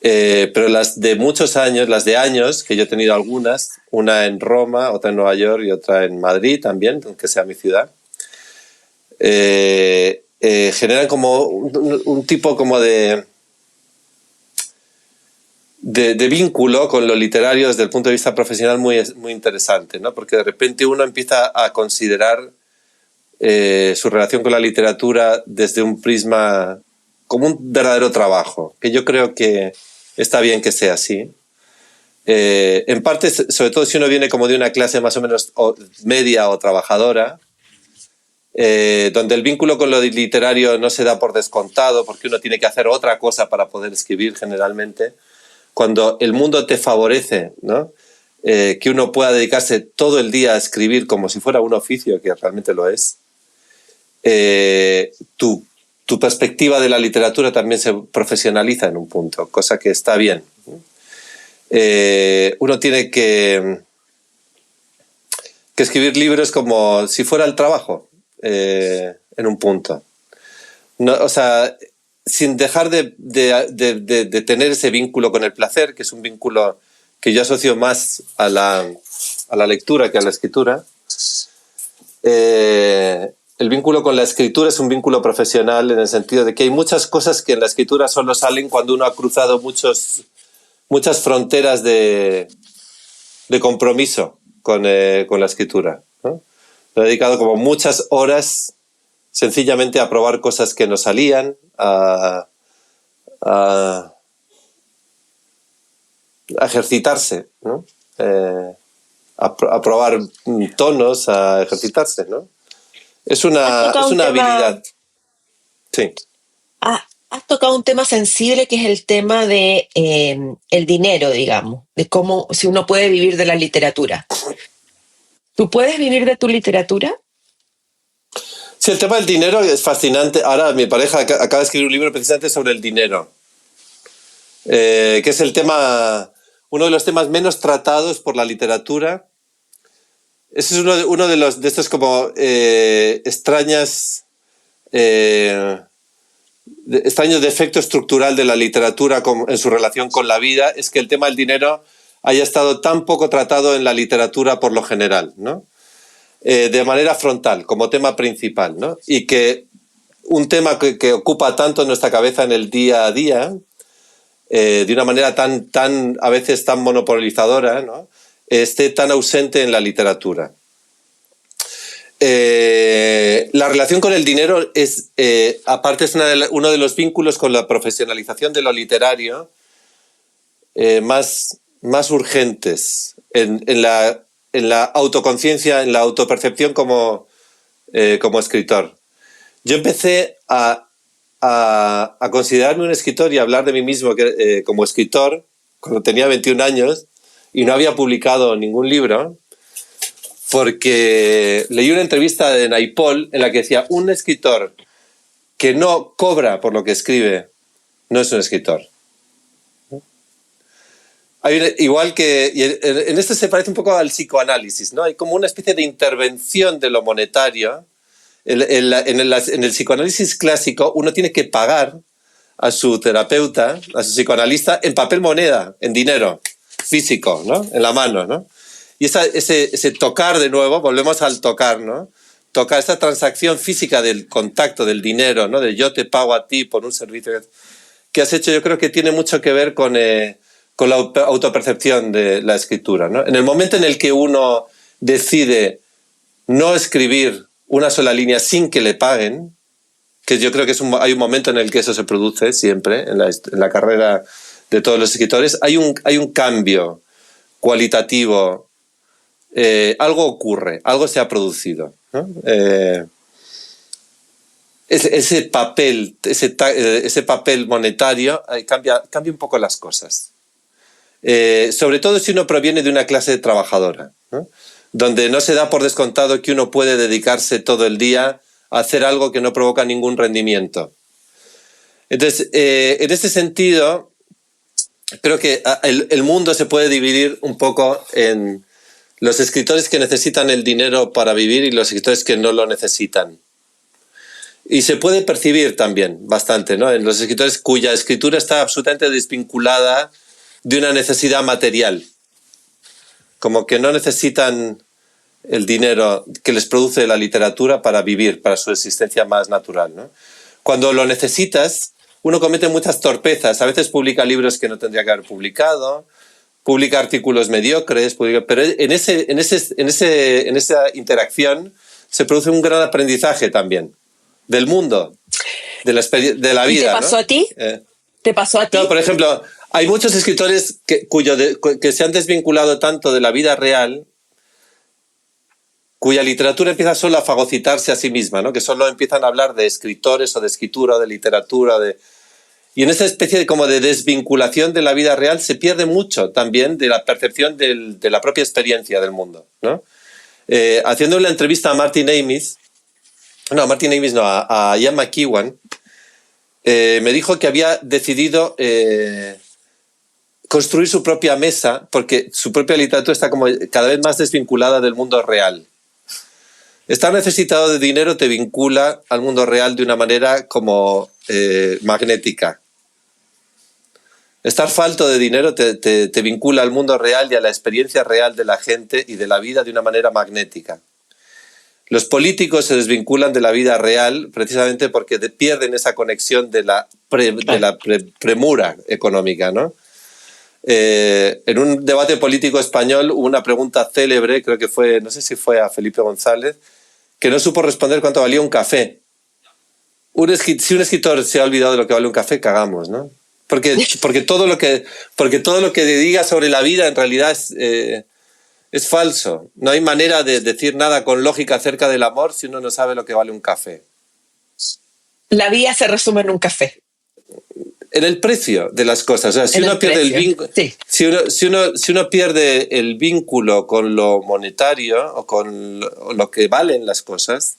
Pero las de muchos años, las de años, que yo he tenido algunas, una en Roma, otra en Nueva York y otra en Madrid también, aunque sea mi ciudad, generan como un tipo como de vínculo con lo literario desde el punto de vista profesional muy, muy interesante, ¿no? Porque de repente uno empieza a considerar su relación con la literatura desde un prisma como un verdadero trabajo, que yo creo que está bien que sea así. En parte, sobre todo si uno viene como de una clase más o menos media o trabajadora, donde el vínculo con lo literario no se da por descontado, porque uno tiene que hacer otra cosa para poder escribir generalmente. Cuando el mundo te favorece, ¿no? Que uno pueda dedicarse todo el día a escribir como si fuera un oficio, que realmente lo es, tu perspectiva de la literatura también se profesionaliza en un punto, cosa que está bien. Uno tiene que escribir libros como si fuera el trabajo, en un punto. No, o sea, sin dejar de tener ese vínculo con el placer, que es un vínculo que yo asocio más a la lectura que a la escritura. El vínculo con la escritura es un vínculo profesional en el sentido de que hay muchas cosas que en la escritura solo salen cuando uno ha cruzado muchas fronteras de compromiso con la escritura, ¿no? He dedicado como muchas horas sencillamente a probar cosas que no salían, a ejercitarse, ¿no? A probar tonos, a ejercitarse, ¿no? Es una habilidad. Sí. Has tocado un tema sensible que es el tema de el dinero, digamos, de cómo si uno puede vivir de la literatura. ¿Tú puedes vivir de tu literatura? Sí, el tema del dinero es fascinante. Ahora mi pareja acaba de escribir un libro precisamente sobre el dinero, que es uno de los temas menos tratados por la literatura. Ese es uno de estos como extrañas extraño defecto estructural de la literatura en su relación con la vida es que el tema del dinero haya estado tan poco tratado en la literatura por lo general, ¿no? De manera frontal, como tema principal, ¿no? Y que un tema que ocupa tanto nuestra cabeza en el día a día, de una manera tan a veces tan monopolizadora, ¿no? Esté tan ausente en la literatura. La relación con el dinero es, aparte, es uno de los vínculos con la profesionalización de lo literario más urgentes en la autoconciencia, en la autopercepción como escritor. Yo empecé a considerarme un escritor y a hablar de mí mismo como escritor cuando tenía 21 años y no había publicado ningún libro, porque leí una entrevista de Naipaul en la que decía: un escritor que no cobra por lo que escribe no es un escritor. Igual que en esto se parece un poco al psicoanálisis, ¿no? Hay como una especie de intervención de lo monetario. En el psicoanálisis clásico uno tiene que pagar a su terapeuta, a su psicoanalista, en papel moneda, en dinero físico, ¿no? En la mano, ¿no? Y ese tocar de nuevo, volvemos al tocar, ¿no? Tocar esa transacción física del contacto, del dinero, ¿no? De yo te pago a ti por un servicio que has hecho. Yo creo que tiene mucho que ver con la autopercepción de la escritura, ¿no? En el momento en el que uno decide no escribir una sola línea sin que le paguen, que yo creo que hay un momento en el que eso se produce siempre en la carrera de todos los escritores, hay un cambio cualitativo, algo ocurre, algo se ha producido, ¿no? Ese papel monetario cambia un poco las cosas. Sobre todo si uno proviene de una clase trabajadora, ¿no? Donde no se da por descontado que uno puede dedicarse todo el día a hacer algo que no provoca ningún rendimiento. Entonces, en este sentido, creo que el mundo se puede dividir un poco en los escritores que necesitan el dinero para vivir y los escritores que no lo necesitan. Y se puede percibir también bastante, ¿no? En los escritores cuya escritura está absolutamente desvinculada de una necesidad material, como que no necesitan el dinero que les produce la literatura para vivir, para su existencia más natural, ¿no? Cuando lo necesitas, uno comete muchas torpezas. A veces publica libros que no tendría que haber publicado, publica artículos mediocres, pero en esa interacción se produce un gran aprendizaje también del mundo, de la vida. ¿Y te pasó, ¿no? ¿A ti? ¿Te pasó a ti? No, por ejemplo, hay muchos escritores que se han desvinculado tanto de la vida real, cuya literatura empieza solo a fagocitarse a sí misma, ¿no? Que solo empiezan a hablar de escritores o de escritura o de literatura. Y en esa especie de desvinculación de la vida real se pierde mucho también de la percepción de la propia experiencia del mundo, ¿no? Haciendo la entrevista a a Ian McEwan, me dijo que había decidido construir su propia mesa porque su propia literatura está como cada vez más desvinculada del mundo real. Estar necesitado de dinero te vincula al mundo real de una manera como magnética. Estar falto de dinero te vincula al mundo real y a la experiencia real de la gente y de la vida de una manera magnética. Los políticos se desvinculan de la vida real precisamente porque pierden esa conexión de la premura económica, ¿no? En un debate político español hubo una pregunta célebre, creo que fue, no sé si fue a Felipe González, que no supo responder cuánto valía un café. Si un escritor se ha olvidado de lo que vale un café, cagamos, ¿no? Porque todo lo que diga sobre la vida en realidad es falso. No hay manera de decir nada con lógica acerca del amor si uno no sabe lo que vale un café. La vida se resume en un café. En el precio de las cosas. O sea, si uno pierde el vínculo, sí. si uno pierde el vínculo con lo monetario o con lo que valen las cosas,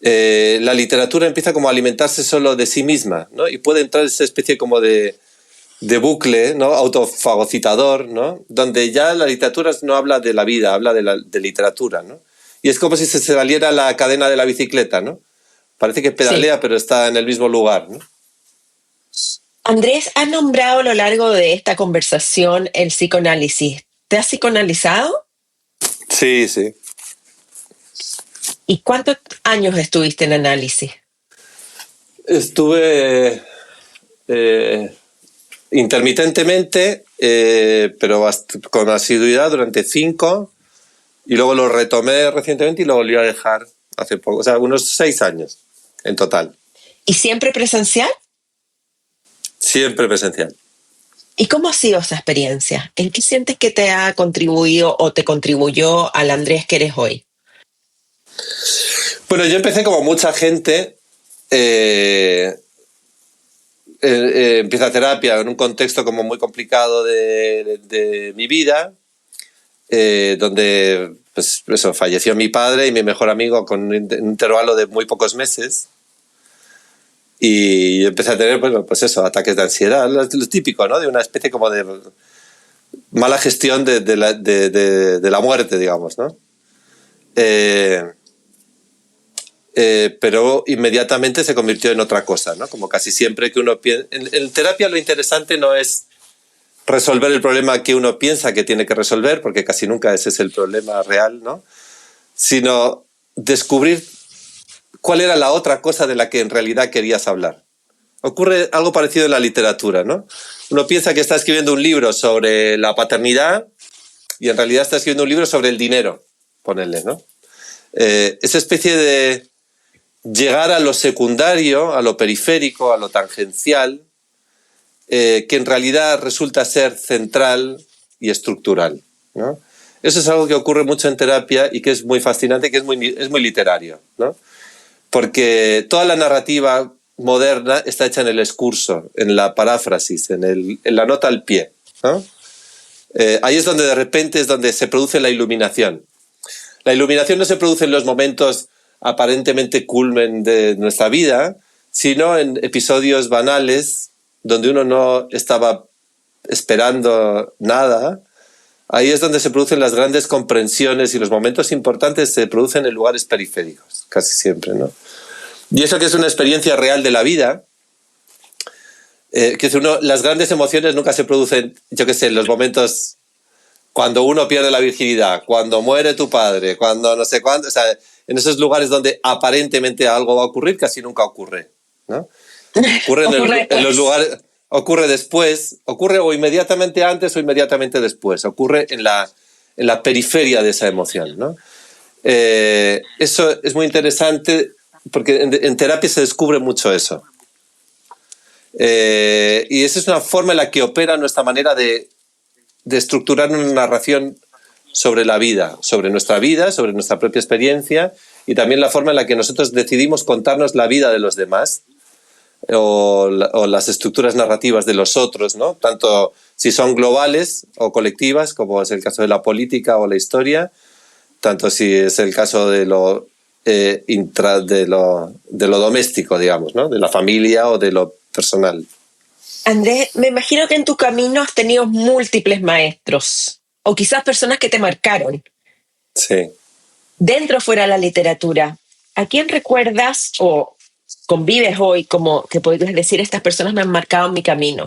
la literatura empieza como a alimentarse solo de sí misma, ¿no? Y puede entrar esa especie como de bucle, ¿no? Autofagocitador, ¿no? Donde ya la literatura no habla de la vida, habla de literatura, ¿no? Y es como si se saliera la cadena de la bicicleta, ¿no? Parece que Sí. pedalea, pero está en el mismo lugar, ¿no? Andrés, has nombrado a lo largo de esta conversación el psicoanálisis. ¿Te has psicoanalizado? Sí, sí. ¿Y cuántos años estuviste en análisis? Estuve intermitentemente, pero con asiduidad durante 5, y luego lo retomé recientemente y lo volví a dejar hace poco, o sea, unos 6 años en total. ¿Y siempre presencial? Siempre presencial. ¿Y cómo ha sido esa experiencia? ¿En qué sientes que te ha contribuido o te contribuyó al Andrés que eres hoy? Bueno, yo empecé como mucha gente, empieza terapia en un contexto como muy complicado de mi vida, donde pues eso, falleció mi padre y mi mejor amigo con un intervalo de muy pocos meses. Y empecé a tener, bueno, pues eso, ataques de ansiedad, lo típico, ¿no? De una especie como de mala gestión de la muerte, digamos, ¿no? Pero inmediatamente se convirtió en otra cosa, ¿no? Como casi siempre que uno piensa... En terapia lo interesante no es resolver el problema que uno piensa que tiene que resolver, porque casi nunca ese es el problema real, ¿no? Sino descubrir cuál era la otra cosa de la que en realidad querías hablar. Ocurre algo parecido en la literatura, ¿no? Uno piensa que está escribiendo un libro sobre la paternidad y en realidad está escribiendo un libro sobre el dinero, ponerle, ¿no? Esa especie de llegar a lo secundario, a lo periférico, a lo tangencial, que en realidad resulta ser central y estructural, ¿no? Eso es algo que ocurre mucho en terapia y que es muy fascinante, que es muy literario, ¿no? Porque toda la narrativa moderna está hecha en el excurso, en la paráfrasis, en la nota al pie, ¿no? Ahí es donde de repente es donde se produce la iluminación. La iluminación no se produce en los momentos aparentemente culmen de nuestra vida, sino en episodios banales donde uno no estaba esperando nada. Ahí es donde se producen las grandes comprensiones y los momentos importantes se producen en lugares periféricos, casi siempre, ¿no? Y eso que es una experiencia real de la vida, que las grandes emociones nunca se producen, yo qué sé, en los momentos cuando uno pierde la virginidad, cuando muere tu padre, cuando no sé cuándo, o sea, en esos lugares donde aparentemente algo va a ocurrir, casi nunca ocurre, ¿no? Ocurre en los lugares, ocurre después, ocurre o inmediatamente antes o inmediatamente después, ocurre en la periferia de esa emoción, ¿no? Eso es muy interesante porque en terapia se descubre mucho eso. Y esa es una forma en la que opera nuestra manera de estructurar una narración sobre la vida, sobre nuestra propia experiencia, y también la forma en la que nosotros decidimos contarnos la vida de los demás o las estructuras narrativas de los otros, ¿no? Tanto si son globales o colectivas, como es el caso de la política o la historia, tanto si es el caso de lo doméstico, digamos, ¿no? De la familia o de lo personal. Andrés, me imagino que en tu camino has tenido múltiples maestros o quizás personas que te marcaron, Sí. dentro o fuera de la literatura. ¿A quién recuerdas o convives hoy como que podrías decir estas personas me han marcado en mi camino?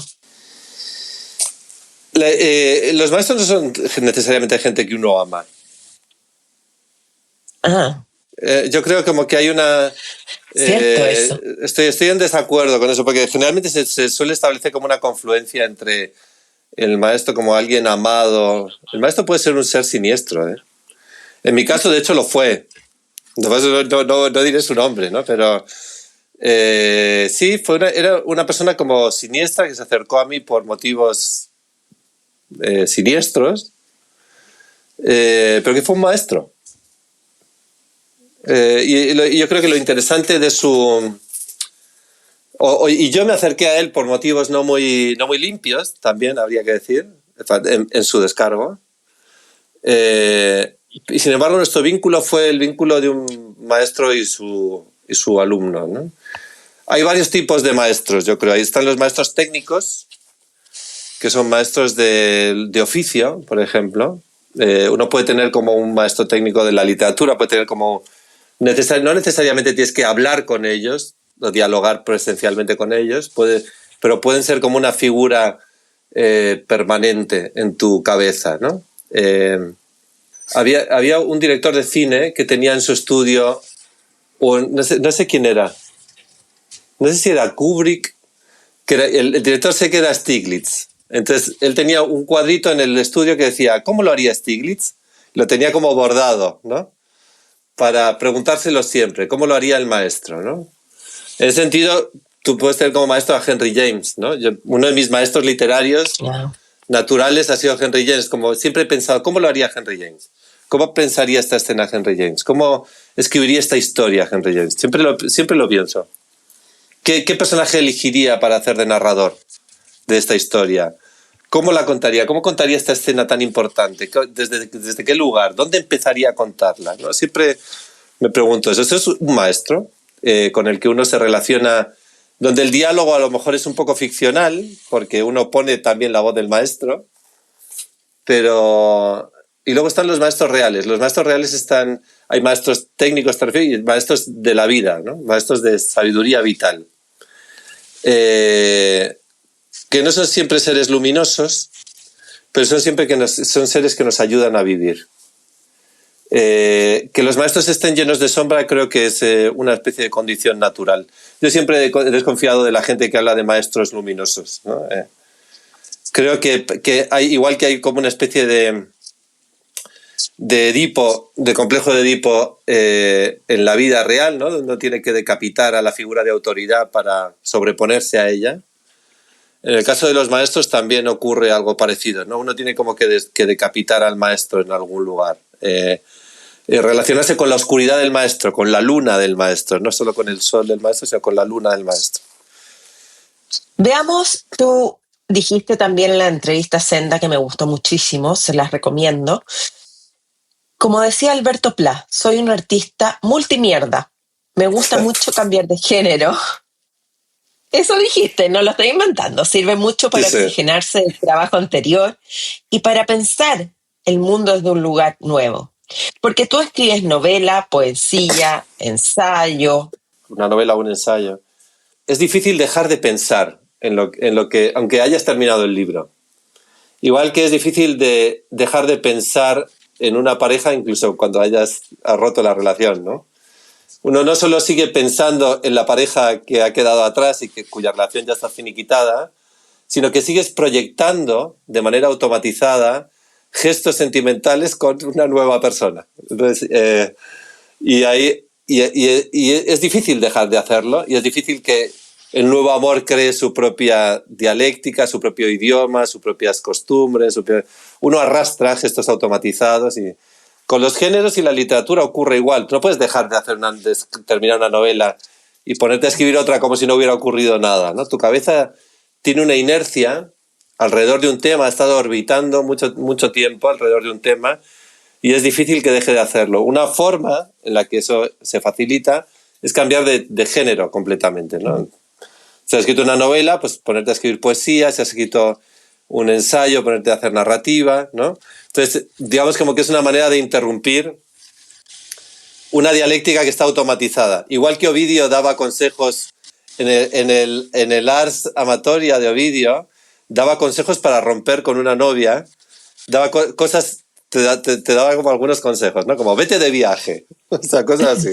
Los maestros no son necesariamente gente que uno ama. Ah, Yo creo como que hay una... cierto eso. Estoy en desacuerdo con eso, porque generalmente se suele establecer como una confluencia entre el maestro como alguien amado. El maestro puede ser un ser siniestro, ¿eh? En mi caso, de hecho, lo fue. No diré su nombre, ¿no? Pero sí, era una persona como siniestra que se acercó a mí por motivos siniestros, pero que fue un maestro. Y yo creo que lo interesante de su... y yo me acerqué a él por motivos no muy limpios, también habría que decir, en su descargo. Y sin embargo, nuestro vínculo fue el vínculo de un maestro y su alumno, ¿no? Hay varios tipos de maestros, yo creo. Ahí están los maestros técnicos, que son maestros de oficio, por ejemplo. Uno puede tener como un maestro técnico de la literatura, puede tener como No necesariamente tienes que hablar con ellos o dialogar presencialmente con ellos, pero pueden ser como una figura permanente en tu cabeza, ¿no? Había un director de cine que tenía en su estudio, o no sé quién era, no sé si era Kubrick, que era, el director sé que era Stiglitz. Entonces él tenía un cuadrito en el estudio que decía, ¿cómo lo haría Stiglitz? Lo tenía como bordado, ¿no? Para preguntárselo siempre, ¿cómo lo haría el maestro, ¿no? En ese sentido, tú puedes tener como maestro a Henry James, ¿no? Uno de mis maestros literarios naturales ha sido Henry James. Como siempre he pensado, ¿cómo lo haría Henry James? ¿Cómo pensaría esta escena Henry James? ¿Cómo escribiría esta historia Henry James? Siempre lo pienso. ¿Qué personaje elegiría para hacer de narrador de esta historia? ¿Cómo la contaría? ¿Cómo contaría esta escena tan importante? ¿Desde qué lugar? ¿Dónde empezaría a contarla? ¿No? Siempre me pregunto eso. Eso es un maestro con el que uno se relaciona, donde el diálogo a lo mejor es un poco ficcional, porque uno pone también la voz del maestro, pero... Y luego están los maestros reales. Los maestros reales están... Hay maestros técnicos, y maestros de la vida, ¿no? Maestros de sabiduría vital. Que no son siempre seres luminosos, pero son seres que nos ayudan a vivir. Que los maestros estén llenos de sombra creo que es una especie de condición natural. Yo siempre he desconfiado de la gente que habla de maestros luminosos, ¿no? Creo que igual que hay como una especie de Edipo, de complejo de Edipo en la vida real, ¿no? Donde uno tiene que decapitar a la figura de autoridad para sobreponerse a ella. En el caso de los maestros también ocurre algo parecido, ¿no? Uno tiene como que decapitar al maestro en algún lugar. Relacionarse con la oscuridad del maestro, con la luna del maestro, no solo con el sol del maestro, sino con la luna del maestro. Veamos, tú dijiste también en la entrevista Senda, que me gustó muchísimo, se las recomiendo. Como decía Alberto Pla, soy un artista multimierda. Me gusta mucho cambiar de género. Eso dijiste, no lo estoy inventando. Sirve mucho para oxigenarse del trabajo anterior y para pensar el mundo desde un lugar nuevo. Porque tú escribes novela, poesía, ensayo. Una novela o un ensayo. Es difícil dejar de pensar en lo que, aunque hayas terminado el libro. Igual que es difícil de dejar de pensar en una pareja, incluso cuando hayas roto la relación, ¿no? Uno no solo sigue pensando en la pareja que ha quedado atrás y cuya relación ya está finiquitada, sino que sigues proyectando de manera automatizada gestos sentimentales con una nueva persona. Entonces, y es difícil dejar de hacerlo, y es difícil que el nuevo amor cree su propia dialéctica, su propio idioma, sus propias costumbres. Uno arrastra gestos automatizados y... Con los géneros y la literatura ocurre igual. Tú no puedes dejar de terminar una novela y ponerte a escribir otra como si no hubiera ocurrido nada, ¿no? Tu cabeza tiene una inercia alrededor de un tema, ha estado orbitando mucho tiempo alrededor de un tema y es difícil que deje de hacerlo. Una forma en la que eso se facilita es cambiar de género completamente, ¿no? Si has escrito una novela, pues ponerte a escribir poesía. Si has escrito un ensayo, ponerte a hacer narrativa, ¿no? Entonces, digamos como que es una manera de interrumpir una dialéctica que está automatizada. Igual que Ovidio daba consejos en el Ars Amatoria de Ovidio, daba consejos para romper con una novia, daba cosas, te daba como algunos consejos, ¿no? Como vete de viaje, o sea, cosas así.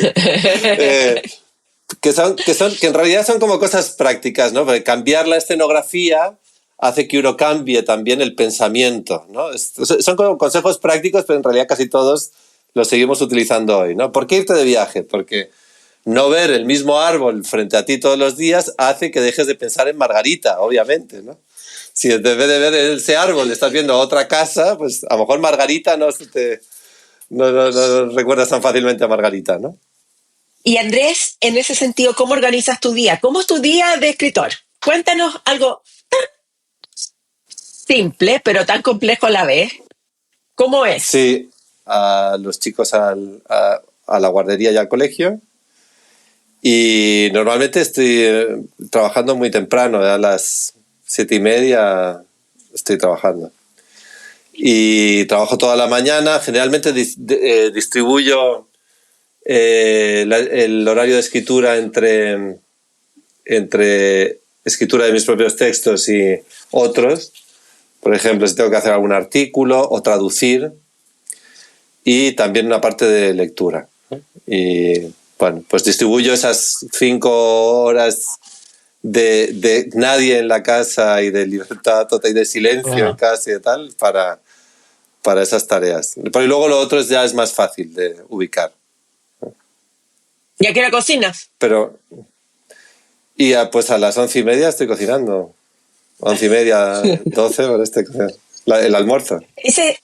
Que en realidad son como cosas prácticas, ¿no? Porque cambiar la escenografía hace que uno cambie también el pensamiento, ¿no? Son como consejos prácticos, pero en realidad casi todos los seguimos utilizando hoy, ¿no? ¿Por qué irte de viaje? Porque no ver el mismo árbol frente a ti todos los días hace que dejes de pensar en Margarita, obviamente, ¿no? Si en vez de ver ese árbol estás viendo otra casa, pues a lo mejor Margarita no recuerdas tan fácilmente a Margarita, ¿no? Y Andrés, en ese sentido, ¿cómo organizas tu día? ¿Cómo es tu día de escritor? Cuéntanos algo simple, pero tan complejo a la vez. ¿Cómo es? Sí, a los chicos a la guardería y al colegio. Y normalmente estoy trabajando muy temprano, a las 7:30 estoy trabajando. Y trabajo toda la mañana. Generalmente distribuyo el horario de escritura entre escritura de mis propios textos y otros. Por ejemplo, si tengo que hacer algún artículo o traducir, y también una parte de lectura. Y bueno, pues distribuyo esas 5 horas de nadie en la casa y de libertad total y de silencio en casa y de tal para esas tareas. Pero luego lo otro ya es más fácil de ubicar. ¿Y a qué hora cocinas? Pero, y pues a las 11:30 estoy cocinando. 11:30, 12, para el almuerzo. Ese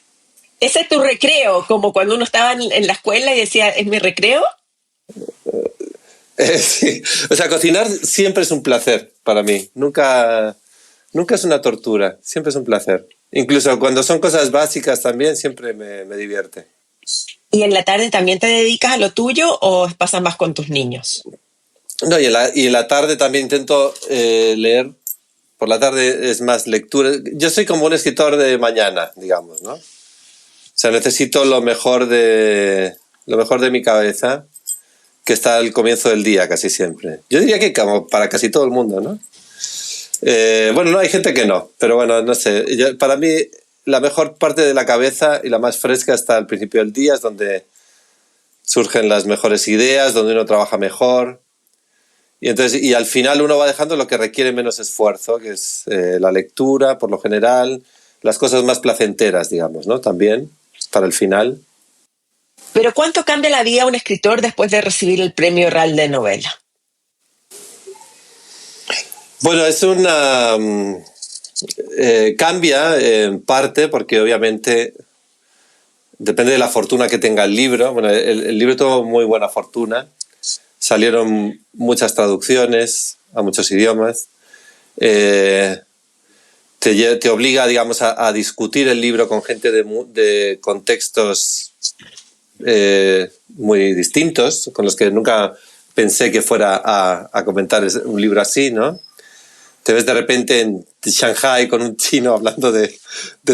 es tu recreo, como cuando uno estaba en la escuela y decía, ¿es mi recreo? Sí. O sea, cocinar siempre es un placer para mí. Nunca es una tortura, siempre es un placer. Incluso cuando son cosas básicas también, siempre me divierte. ¿Y en la tarde también te dedicas a lo tuyo o pasas más con tus niños? No, y en la tarde también intento leer. Por la tarde es más lectura. Yo soy como un escritor de mañana, digamos, ¿no? O sea, necesito lo mejor de mi cabeza, que está al comienzo del día casi siempre. Yo diría que como para casi todo el mundo, ¿no? Bueno, no, hay gente que no, pero bueno, no sé. Para mí, la mejor parte de la cabeza y la más fresca está al principio del día, es donde surgen las mejores ideas, donde uno trabaja mejor. Y al final uno va dejando lo que requiere menos esfuerzo, que es la lectura, por lo general, las cosas más placenteras, digamos, ¿no? También, para el final. ¿Pero cuánto cambia la vida a un escritor después de recibir el premio Real de novela? Bueno, es una... cambia en parte porque obviamente depende de la fortuna que tenga el libro. Bueno, el libro tuvo muy buena fortuna. Salieron muchas traducciones a muchos idiomas. Te obliga, digamos, a discutir el libro con gente de contextos muy distintos, con los que nunca pensé que fuera a comentar un libro así, ¿no? Te ves de repente en Shanghai con un chino hablando de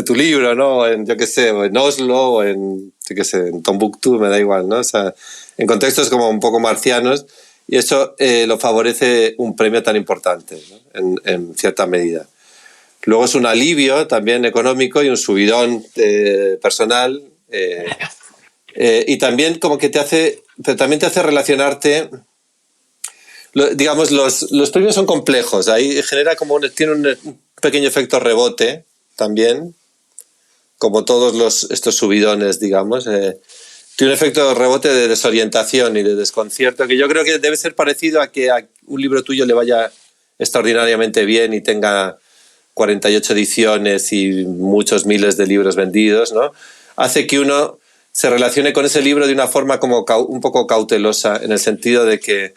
tu libro, ¿no? O en, yo qué sé, o en Oslo, o en, yo qué sé, en Tombuctú, me da igual, ¿no? O sea, en contextos como un poco marcianos, y eso lo favorece un premio tan importante, ¿no? En cierta medida. Luego es un alivio también económico y un subidón personal, y también como que pero también te hace relacionarte. Digamos, los premios son complejos. Ahí genera tiene un pequeño efecto rebote también, como todos estos subidones, digamos. Tiene un efecto de rebote de desorientación y de desconcierto, que yo creo que debe ser parecido a que a un libro tuyo le vaya extraordinariamente bien y tenga 48 ediciones y muchos miles de libros vendidos, ¿no? Hace que uno se relacione con ese libro de una forma como un poco cautelosa, en el sentido de que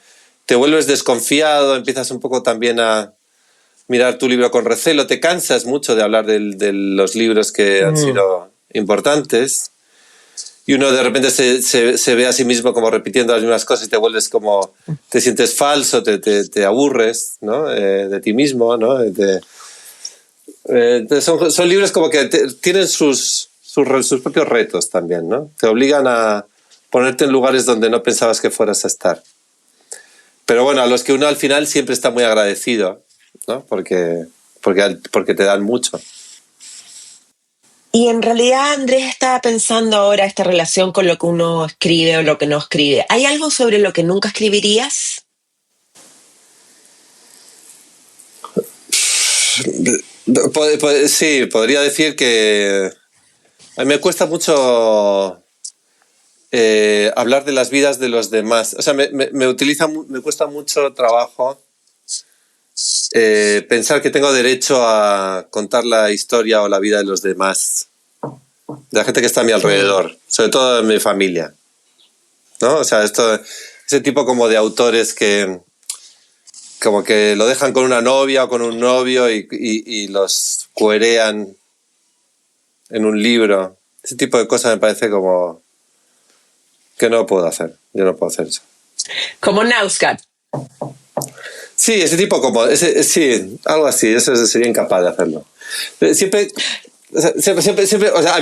te vuelves desconfiado, empiezas un poco también a mirar tu libro con recelo, te cansas mucho de hablar de los libros que han sido importantes, y uno de repente se ve a sí mismo como repitiendo las mismas cosas y te vuelves como, te sientes falso, te aburres, ¿no? De ti mismo, ¿no? Son libros como que tienen sus propios retos también, ¿no? Te obligan a ponerte en lugares donde no pensabas que fueras a estar. Pero bueno, a los que uno al final siempre está muy agradecido, ¿no? Porque te dan mucho. Y en realidad, Andrés, estaba pensando ahora esta relación con lo que uno escribe o lo que no escribe. ¿Hay algo sobre lo que nunca escribirías? Sí, podría decir que a mí me cuesta mucho hablar de las vidas de los demás. O sea, me cuesta mucho trabajo pensar que tengo derecho a contar la historia o la vida de los demás, de la gente que está a mi alrededor, sobre todo de mi familia, ¿no? O sea, ese tipo como de autores que como que lo dejan con una novia o con un novio y los cuerean en un libro. Ese tipo de cosas me parece como que no puedo hacer. Yo no puedo hacer eso. Como Nausgard. Sí, ese tipo sí, algo así. Eso sería incapaz de hacerlo. Siempre, o sea,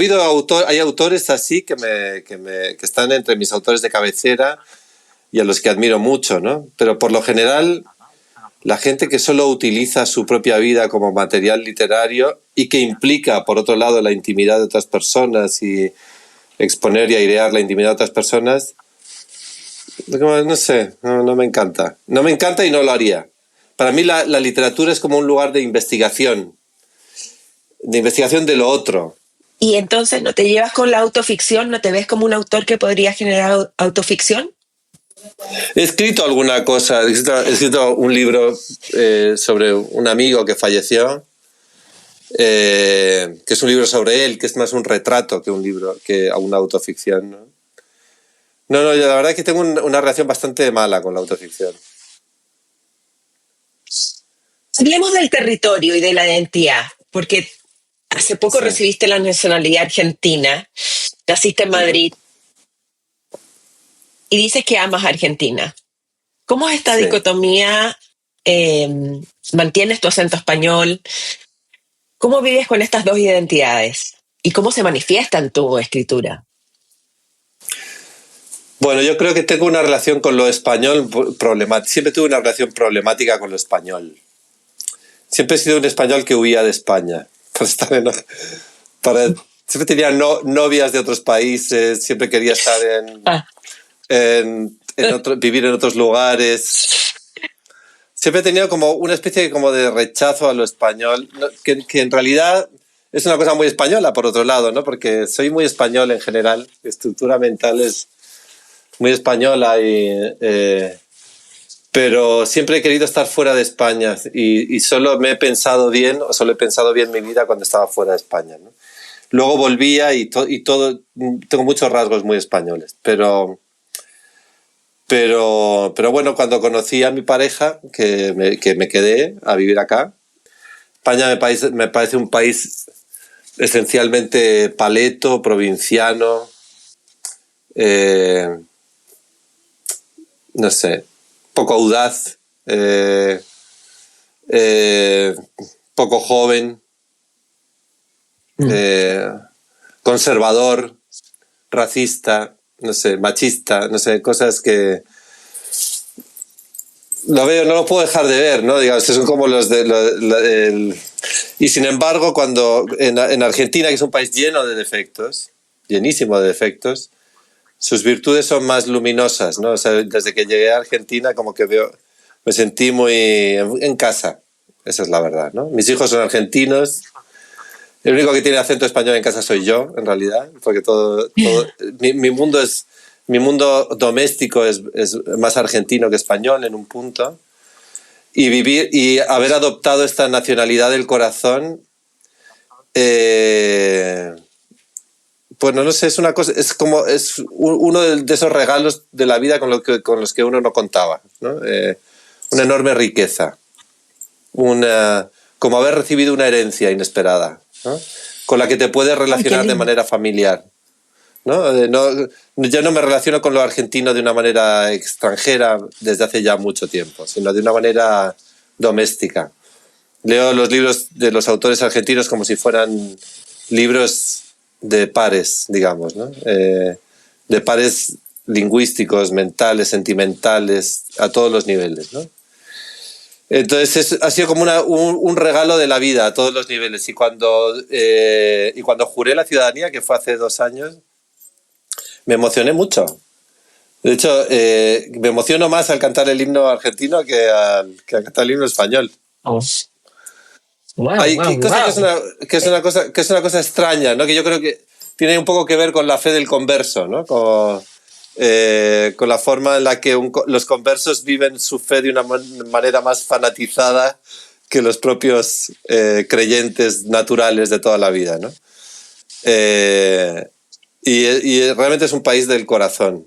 hay autores así que están entre mis autores de cabecera y a los que admiro mucho, ¿no? Pero por lo general, la gente que solo utiliza su propia vida como material literario y que implica, por otro lado, la intimidad de otras personas y exponer y airear la intimidad de otras personas, no sé, no me encanta. No me encanta y no lo haría. Para mí la literatura es como un lugar de investigación de lo otro. Y entonces no te llevas con la autoficción, no te ves como un autor que podría generar autoficción. He escrito alguna cosa, he escrito un libro sobre un amigo que falleció, que es un libro sobre él, que es más un retrato que un libro, que una autoficción, ¿no? No, yo la verdad es que tengo una relación bastante mala con la autoficción. Hablemos del territorio y de la identidad, porque hace poco Sí. recibiste la nacionalidad argentina, naciste en Madrid y dices que amas Argentina. ¿Cómo es esta Sí. dicotomía? ¿Mantienes tu acento español? ¿Cómo vives con estas dos identidades? ¿Y cómo se manifiesta en tu escritura? Bueno, yo creo que tengo una relación con lo español problemática. Siempre tuve una relación problemática con lo español. Siempre he sido un español que huía de España. Siempre tenía novias de otros países, siempre quería estar vivir en otros lugares. Siempre he tenido como una especie de rechazo a lo español, ¿no? que en realidad es una cosa muy española, por otro lado, ¿no? Porque soy muy español en general, mi estructura mental es muy española, pero siempre he querido estar fuera de España y solo he pensado bien mi vida cuando estaba fuera de España, ¿no? Luego volvía y todo, tengo muchos rasgos muy españoles, pero bueno, cuando conocí a mi pareja, que me quedé a vivir acá, España me parece un país esencialmente paleto, provinciano, no sé, poco audaz, poco joven, conservador, racista, no sé, machista, no sé, cosas que lo veo, no lo puedo dejar de ver, ¿no? Digamos, son como y sin embargo, cuando en Argentina, que es un país lleno de defectos, llenísimo de defectos, sus virtudes son más luminosas, ¿no? O sea, desde que llegué a Argentina, como que me sentí muy en casa. Esa es la verdad, ¿no? Mis hijos son argentinos. El único que tiene acento español en casa soy yo, en realidad, porque mi mundo doméstico es más argentino que español en un punto. Y haber adoptado esta nacionalidad del corazón, pues no sé, es una cosa, es uno de esos regalos de la vida con los que uno no contaba, ¿no? Una enorme riqueza, como haber recibido una herencia inesperada, ¿no? Con la que te puedes relacionar de manera familiar, ¿no? Yo no me relaciono con lo argentino de una manera extranjera desde hace ya mucho tiempo, sino de una manera doméstica. Leo los libros de los autores argentinos como si fueran libros de pares, digamos, ¿no? De pares lingüísticos, mentales, sentimentales, a todos los niveles, ¿no? Entonces ha sido como un regalo de la vida a todos los niveles. Y cuando juré la ciudadanía, que fue hace 2 años, me emocioné mucho. De hecho, me emociono más al cantar el himno argentino que al cantar el himno español. Oh. Wow, Que es una cosa extraña, ¿no? Que yo creo que tiene un poco que ver con la fe del converso, ¿no? Con la forma en la que los conversos viven su fe de una manera más fanatizada que los propios creyentes naturales de toda la vida, ¿no? Y realmente es un país del corazón,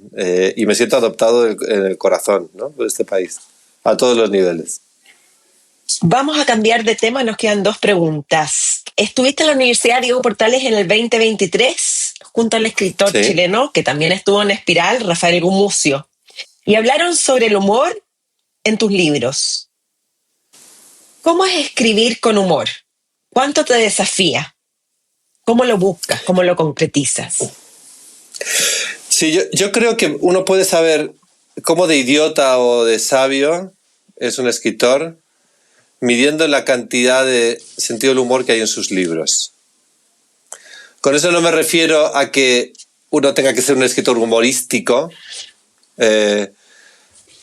y me siento adoptado en el corazón, ¿no? Por este país, a todos los niveles. Vamos a cambiar de tema, nos quedan 2 preguntas. Estuviste en la Universidad Diego Portales en el 2023 junto al escritor chileno, que también estuvo en Espiral, Rafael Gumucio, y hablaron sobre el humor en tus libros. ¿Cómo es escribir con humor? ¿Cuánto te desafía? ¿Cómo lo buscas? ¿Cómo lo concretizas? Sí, yo creo que uno puede saber cómo de idiota o de sabio es un escritor midiendo la cantidad de sentido del humor que hay en sus libros. Con eso no me refiero a que uno tenga que ser un escritor humorístico,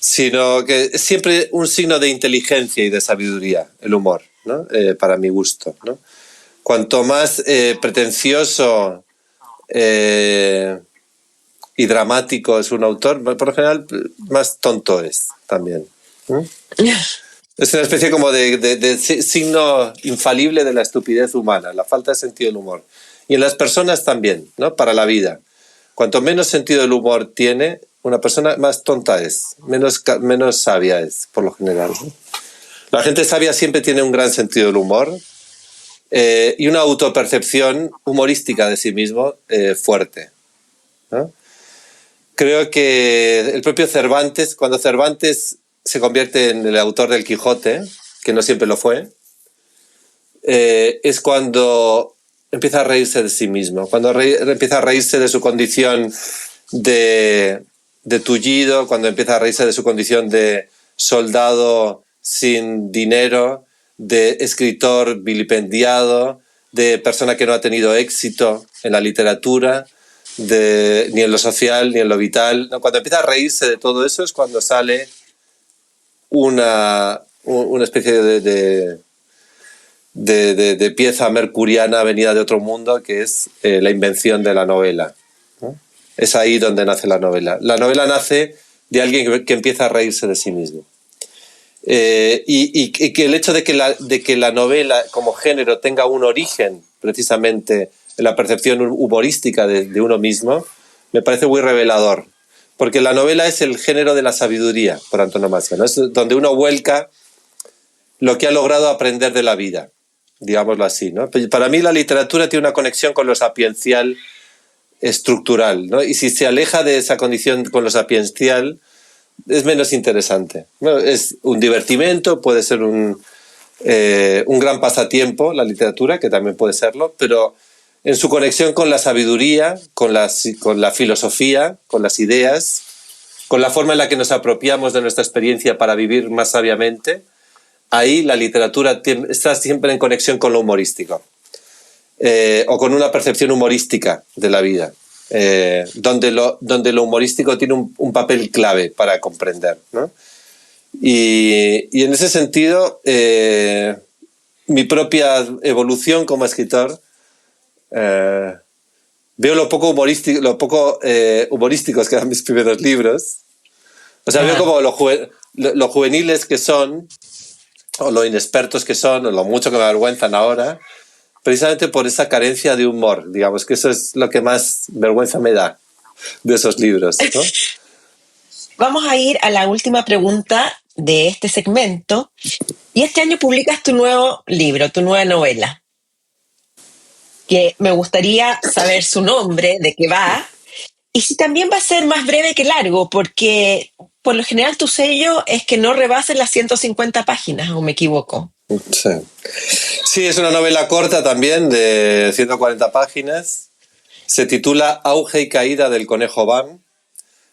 sino que es siempre un signo de inteligencia y de sabiduría, el humor, ¿no? Para mi gusto, ¿no? Cuanto más pretencioso y dramático es un autor, por lo general más tonto es también, ¿no? Es una especie como de signo infalible de la estupidez humana, la falta de sentido del humor. Y en las personas también, ¿no? Para la vida. Cuanto menos sentido del humor tiene, una persona más tonta es, menos sabia es, por lo general, ¿no? La gente sabia siempre tiene un gran sentido del humor y una autopercepción humorística de sí mismo fuerte, ¿no? Creo que el propio Cervantes, cuando Cervantes se convierte en el autor del Quijote, que no siempre lo fue, es cuando empieza a reírse de sí mismo, cuando empieza a reírse de su condición de tullido, cuando empieza a reírse de su condición de soldado sin dinero, de escritor vilipendiado, de persona que no ha tenido éxito en la literatura, ni en lo social, ni en lo vital. No, cuando empieza a reírse de todo eso es cuando sale una especie de pieza mercuriana venida de otro mundo, que es la invención de la novela, ¿no? Es ahí donde nace la novela. La novela nace de alguien que empieza a reírse de sí mismo. Y que el hecho de que la novela como género tenga un origen precisamente en la percepción humorística de uno mismo, me parece muy revelador. Porque la novela es el género de la sabiduría, por antonomasia, ¿no? Es donde uno vuelca lo que ha logrado aprender de la vida, digámoslo así, ¿no? Para mí la literatura tiene una conexión con lo sapiencial estructural, ¿no? Y si se aleja de esa condición con lo sapiencial, es menos interesante. Bueno, es un divertimento, puede ser un gran pasatiempo, la literatura, que también puede serlo, pero en su conexión con la sabiduría, con la filosofía, con las ideas, con la forma en la que nos apropiamos de nuestra experiencia para vivir más sabiamente, ahí la literatura está siempre en conexión con lo humorístico, o con una percepción humorística de la vida, donde lo humorístico tiene un papel clave para comprender, ¿no? Y en ese sentido, mi propia evolución como escritor, veo lo poco humorísticos que eran mis primeros libros. O sea, veo como lo juveniles que son, o lo inexpertos que son, o lo mucho que me avergüenzan ahora, precisamente por esa carencia de humor. Digamos que eso es lo que más vergüenza me da de esos libros, ¿no? Vamos a ir a la última pregunta de este segmento. Y este año publicas tu nuevo libro, tu nueva novela, que me gustaría saber su nombre, de qué va, y si también va a ser más breve que largo, porque por lo general tu sello es que no rebasen las 150 páginas, ¿o me equivoco? Sí. Sí, es una novela corta también, de 140 páginas. Se titula Auge y caída del conejo Bam,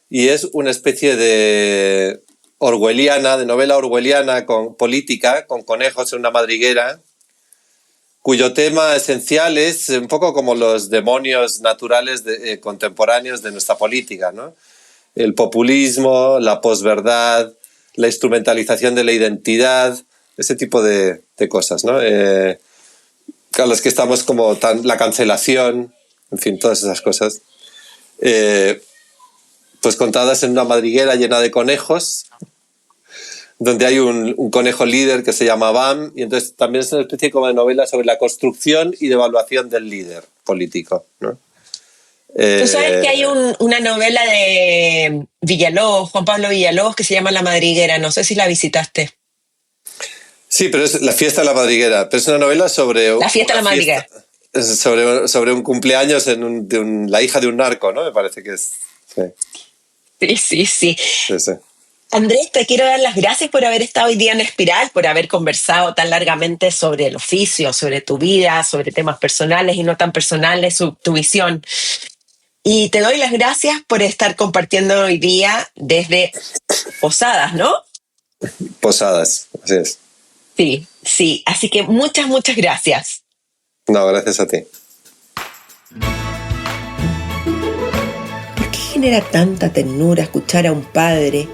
y es una especie de novela orwelliana con política, con conejos en una madriguera, cuyo tema esencial es un poco como los demonios naturales contemporáneos de nuestra política, ¿no? El populismo, la posverdad, la instrumentalización de la identidad, ese tipo de cosas, ¿no? A las que estamos como la cancelación, en fin, todas esas cosas. Pues contadas en una madriguera llena de conejos, donde hay un conejo líder que se llama Bam, y entonces también es una especie como de novela sobre la construcción y devaluación del líder político, ¿no? Tú sabes que hay una novela de Villalobos, Juan Pablo Villalobos, que se llama La Madriguera, no sé si la visitaste. Sí, pero es La fiesta de la madriguera, pero es una novela sobre... La fiesta de la madriguera. Sobre un cumpleaños la hija de un narco, ¿no? Me parece que es... Sí. Sí. Sí. Andrés, te quiero dar las gracias por haber estado hoy día en Espiral, por haber conversado tan largamente sobre el oficio, sobre tu vida, sobre temas personales y no tan personales, tu visión. Y te doy las gracias por estar compartiendo hoy día desde Posadas, ¿no? Posadas, así es. Sí, sí. Así que muchas, muchas gracias. No, gracias a ti. ¿Por qué genera tanta ternura escuchar a un padre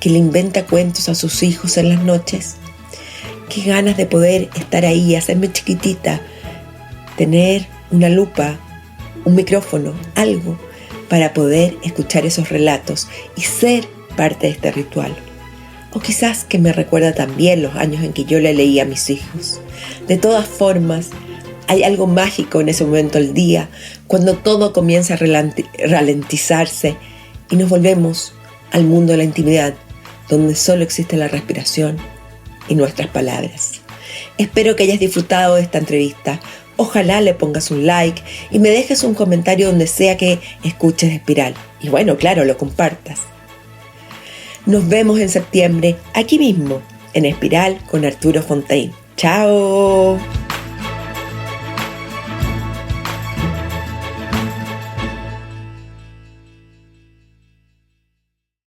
que le inventa cuentos a sus hijos en las noches? Qué ganas de poder estar ahí, hacerme chiquitita, tener una lupa, un micrófono, algo para poder escuchar esos relatos y ser parte de este ritual. O quizás que me recuerda también los años en que yo le leía a mis hijos. De todas formas, hay algo mágico en ese momento del día, cuando todo comienza a ralentizarse y nos volvemos al mundo de la intimidad, donde solo existe la respiración y nuestras palabras. Espero que hayas disfrutado de esta entrevista. Ojalá le pongas un like y me dejes un comentario donde sea que escuches Espiral. Y bueno, claro, lo compartas. Nos vemos en septiembre, aquí mismo, en Espiral con Arturo Fontaine. ¡Chao!